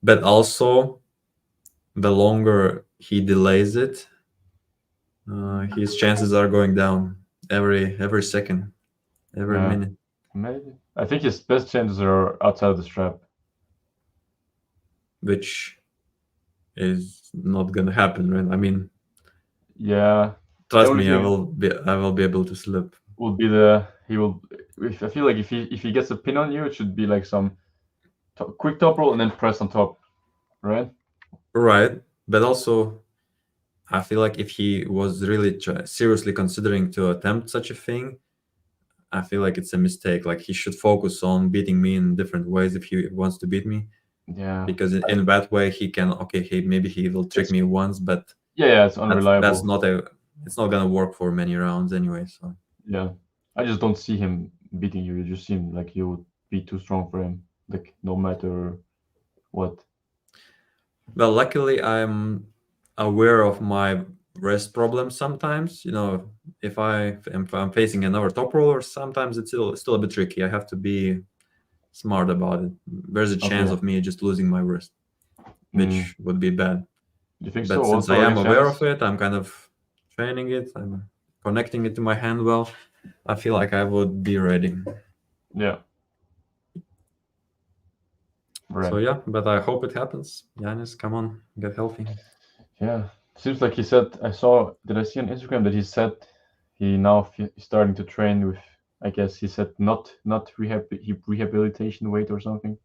But also, the longer he delays it, his chances are going down every second, every Yeah. minute. maybe. I think his best chances are outside of the strap. Which is not gonna happen, right? I mean, Yeah, trust only me, I thing- will be able to slip. would be he will. I feel like if he gets a pin on you, it should be like some quick top roll and then press on top, right? Right, but also I feel like if he was really seriously considering to attempt such a thing, I feel like it's a mistake. Like he should focus on beating me in different ways if he wants to beat me, Yeah. because in that way he can. Okay, maybe he will trick me once, but Yeah, it's unreliable. it's not gonna work for many rounds anyway. So Yeah, I just don't see him beating you. It just seems like you would be too strong for him. Like no matter what. well, luckily I'm aware of my wrist problems sometimes. If I'm facing another top roller, sometimes it's still a bit tricky. I have to be smart about it. There's a chance Okay. of me just losing my wrist, which would be bad. You think But so? since Also I am against aware Giannis? of it, I'm kind of training it. I'm connecting it to my hand well. I feel like I would be ready. Yeah. Right. So yeah, but I hope it happens. Giannis, come on, get healthy. Yeah. Seems like he said. Did I see on Instagram that he said he now starting to train with? I guess he said not rehabilitation weight or something.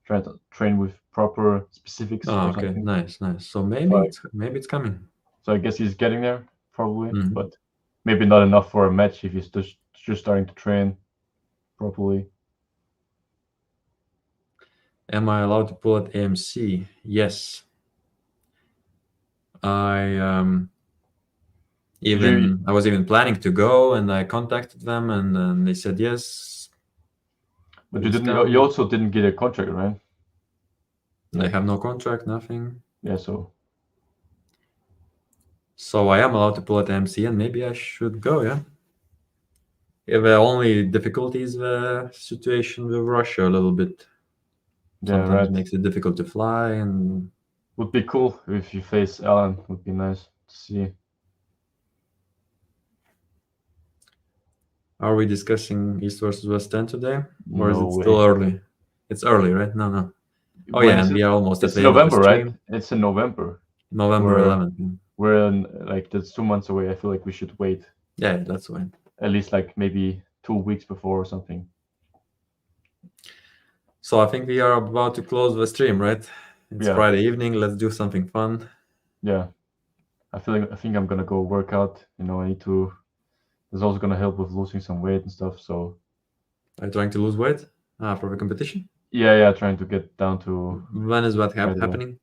Trying to train with proper specifics Oh, or okay, something. nice. So Right. maybe it's coming. So I guess he's getting there probably, Mhm. but maybe not enough for a match if he's just starting to train properly. Am I allowed to pull at AMC? Yes. I was even planning to go, and I contacted them, and then they said yes. But you please didn't. come. You also didn't get a contract, right? I have no contract, nothing. Yeah. So So I am allowed to pull at AMC, and maybe I should go. Yeah. Yeah, the only difficulty is the situation with Russia a little bit. yeah, Sometimes right. it makes it difficult to fly, and Would be cool if you face Alan. Would be nice to see. are we discussing East versus West 10 today, or is No it still way. early? It's early, right? No. Oh When yeah, is and it? we are almost at It's the end of the November, right? stream. It's in November. November We're- 11th. Yeah. We're in, like that's 2 months away. I feel like we should wait Yeah, that's why. at least like maybe 2 weeks before or something. So I think we are about to close the stream, right? It's Yeah. Friday evening. Let's do something fun. Yeah. I think I'm gonna go work out. I need to. It's also gonna help with losing some weight and stuff. So Are you trying to lose weight for the competition? yeah, trying to get down to When is that Right away. happening?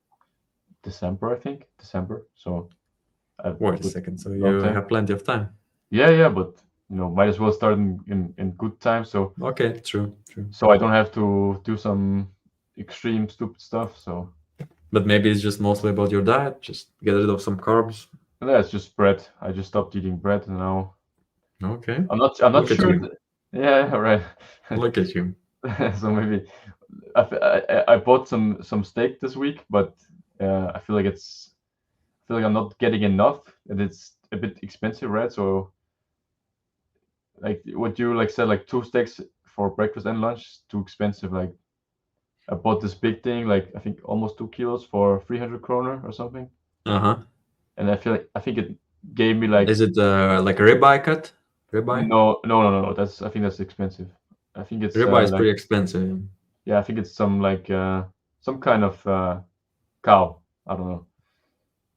December, I think. December. So Wait a with second. So no you time. have plenty of time. Yeah, but might as well start in good time. So Okay, true. I don't have to do some extreme stupid stuff. So But maybe it's just mostly about your diet. Just get rid of some carbs. yeah, it's just bread. I just stopped eating bread and now Okay. I'm not Look at sure. you. Yeah, right. Look at you. So maybe I bought some steak this week, but I feel like I'm not getting enough, and it's a bit expensive, right? So like what you like said, like 2 steaks for breakfast and lunch, too expensive. Like I bought this big thing, like I think almost 2 kilos for 300 kroner or something, Uh-huh. and I think it gave me like Is it like a ribeye cut? Ribeye? no. I think that's expensive. I think it's Ribeye is like pretty expensive. yeah, I think it's some like some kind of cow. I don't know,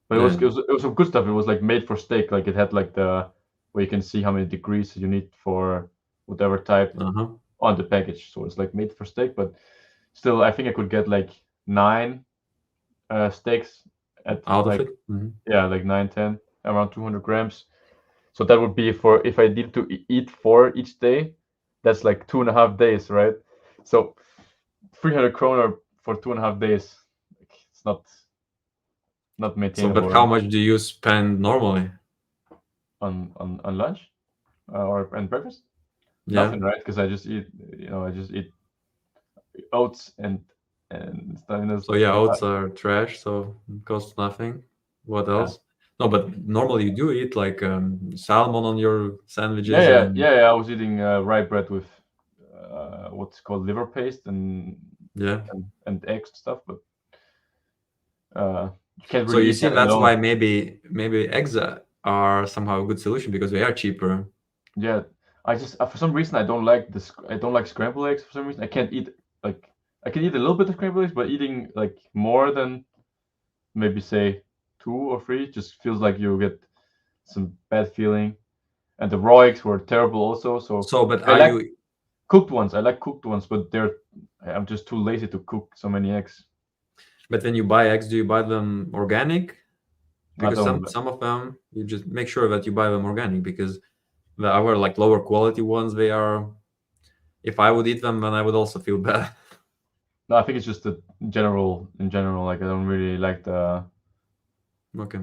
but Yeah. it was some good stuff. It was like made for steak. Like it had like the where you can see how many degrees you need for whatever type Uh-huh. on the package. So it's like made for steak, but still, I think I could get like 9 steaks at Out of like it? Mhm. yeah, like 9, 10, around 200 grams. So that would be for if I need to eat 4 each day. That's like 2.5 days, right? So 300 kroner for 2.5 days. Like, it's not So, maintainable, but how right? much do you spend normally? On lunch or and breakfast. Yeah. Nothing, right? Because I just eat, I just eat oats and stuff. So yeah, oats are trash, so it costs nothing. What Yeah. else? No, but normally you do eat like salmon on your sandwiches Yeah. and I was eating rye bread with what's called liver paste yeah. and eggs and stuff, but you can't So really you eat see, that that's alone. why maybe eggs are somehow a good solution because they are cheaper. Yeah, I just for some reason I don't like this. I don't like scrambled eggs for some reason. I can't eat like I can eat a little bit of scrambled eggs, but eating like more than maybe say 2 or 3 just feels like you get some bad feeling. And the raw eggs were terrible also. So So, but I are like you? cooked ones. I like cooked ones, but I'm just too lazy to cook so many eggs. But when you buy eggs, do you buy them organic? I Because don't. some of them you just make sure that you buy them organic because the our like lower quality ones they are. If I would eat them, then I would also feel bad. No, I think it's just the general. In general, like I don't really like the Okay.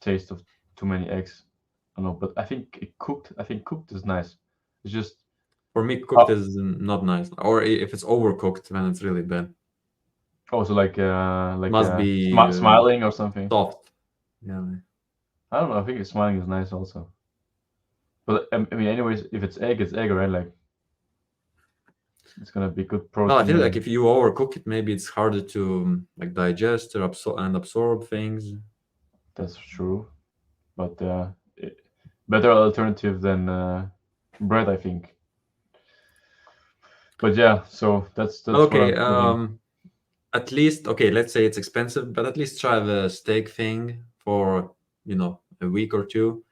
taste of too many eggs. I don't know, but I think cooked. I think cooked is nice. It's just For me, cooked is not nice. Or if it's overcooked, then it's really bad. also like Must be smiling or something. soft. Yeah. I don't know. I think smiling is nice also. But I mean, anyways, if it's egg, it's egg, right? Like it's gonna be good Well, I protein. feel like if you overcook it, maybe it's harder to like digest or absorb things. That's true, but better alternative than bread, I think. But yeah, so that's what Okay. I'm thinking. At least okay. Let's say it's expensive, but at least try the steak thing for a week or two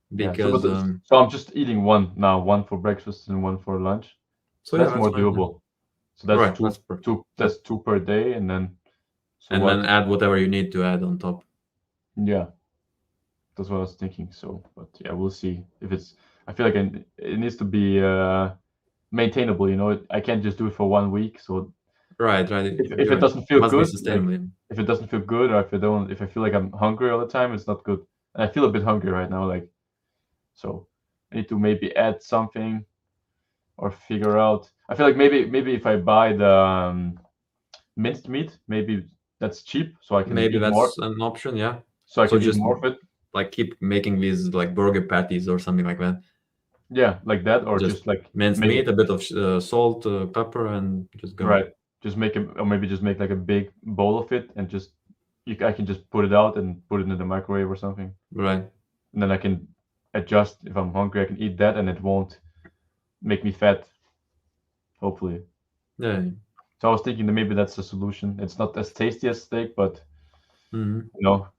Yeah. So because so I'm just eating one now, one for breakfast and one for lunch. so So yeah, that's that's more fine. Yeah. doable. So that's Right. that's 2 per day, and then so And then what? add whatever you need to add on top. Yeah, that's what I was thinking. So, but yeah, we'll see if it's. I feel like it needs to be maintainable. I can't just do it for 1 week. So Right. if You're it right. doesn't feel Must be good, like sustainable. if it doesn't feel good, or if I feel like I'm hungry all the time, it's not good. And I feel a bit hungry right now, like so. I need to maybe add something or figure out. I feel like maybe if I buy the minced meat, maybe that's cheap, so I can Maybe eat more. that's an option. Yeah. So I So can eat just more of it. like keep making these like burger patties or something like that. Yeah, like that, or Just just like minced make meat, it a bit of salt, pepper, and just go. right. Just make it, or maybe just make like a big bowl of it, and just I can just put it out and put it in the microwave or something, Right. and then I can adjust if I'm hungry. I can eat that, and it won't make me fat. Hopefully. Yeah. So I was thinking that maybe that's the solution. It's not as tasty as steak, but Hmm.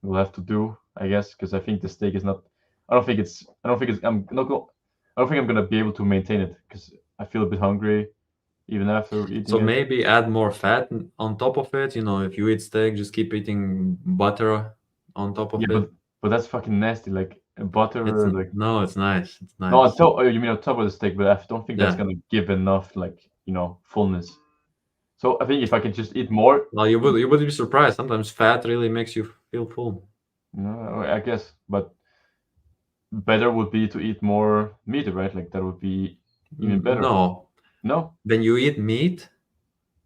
we'll have to do, I guess, because I think the steak is not. I don't think it's. I don't think it's. I'm not. I don't think I'm gonna be able to maintain it because I feel a bit hungry even after So eating it. maybe add more fat on top of it. If you eat steak, just keep eating butter on top Yeah, of it. but that's fucking nasty. Like It's butter, like no, it's nice. It's no, on nice. top. Oh, you mean on top of the steak? But I don't think that's Yeah. gonna give enough, like fullness. So I think if I can just eat more, Well, you would be surprised. Sometimes fat really makes you feel full. I guess. But better would be to eat more meat, right? Like that would be even better. No, No. when you eat meat,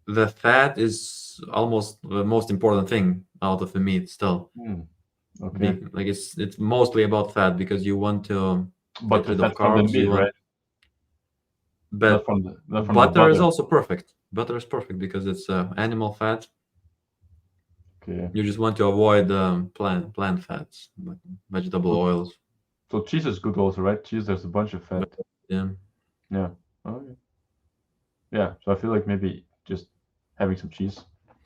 the fat is almost the most important thing out of the meat. Still, Hmm. Okay. like it's mostly about fat because you want to But get the rid of fat from the carbs. meat, You right? want But not from butter the is also perfect. Butter is perfect because it's animal fat. Okay. You just want to avoid plant fats, like vegetable oils. So cheese is good also, right? Cheese, there's a bunch of fat. Yeah. Yeah. Okay. Yeah. So I feel like maybe just having some cheese.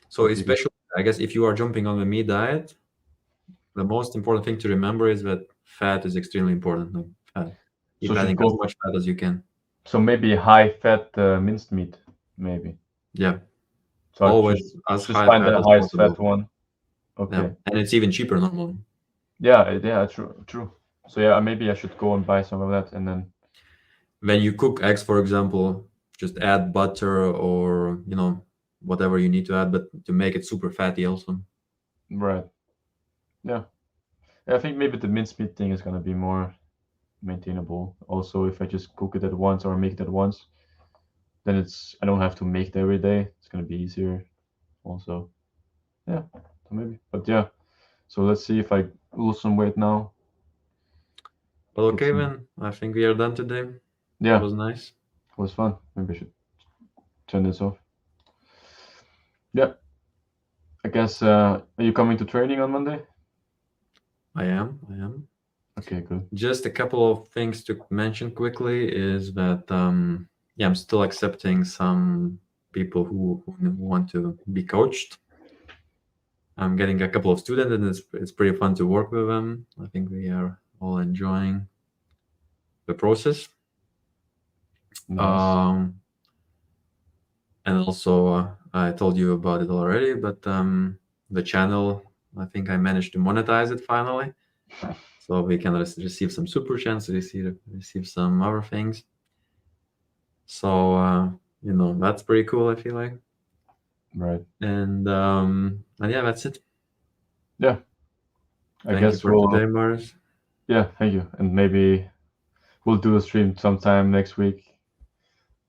So would be good. especially, I guess, if you are jumping on the meat diet, the most important thing to remember is that fat is extremely important. Like fat. Keep So should adding go- as much fat as you can. So maybe high fat minced meat, maybe. Yeah. So I Always as just high find fat the as highest possible. fat one. Okay. Yeah. And it's even cheaper normally. Yeah, true. So yeah, maybe I should go and buy some of that and then. When you cook eggs, for example, just add butter or whatever you need to add, but to make it super fatty also. Right. Yeah. I think maybe the mincemeat thing is gonna be more maintainable. Also, if I just cook it at once or make it at once, then I don't have to make it every day. It's gonna be easier. Also, yeah, so maybe. But yeah, so let's see if I lose some weight now. But okay, It's- then I think we are done today. Yeah, It was nice. it was fun. Maybe I should turn this off. Yeah, I guess. Are you coming to training on Monday? I am. Okay, good. Just a couple of things to mention quickly is that I'm still accepting some people who want to be coached. I'm getting a couple of students, and it's pretty fun to work with them. I think we are all enjoying the process. Nice. And also, I told you about it already, but the channel, I think I managed to monetize it finally. So we can receive some super chats, receive some other things. So that's pretty cool. I feel like. Right. And yeah, that's it. Yeah. I Thank you guess for today, Marius. Yeah, thank you. And maybe we'll do a stream sometime next week.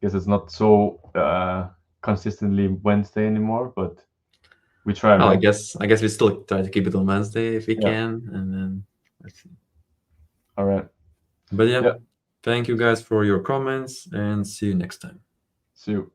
Guess it's not so consistently Wednesday anymore, but we try. Well, Right? I guess we still try to keep it on Wednesday if we Yeah. can, and then let's see. All right. But yeah, Yeah. thank you guys for your comments, and see you next time. See you.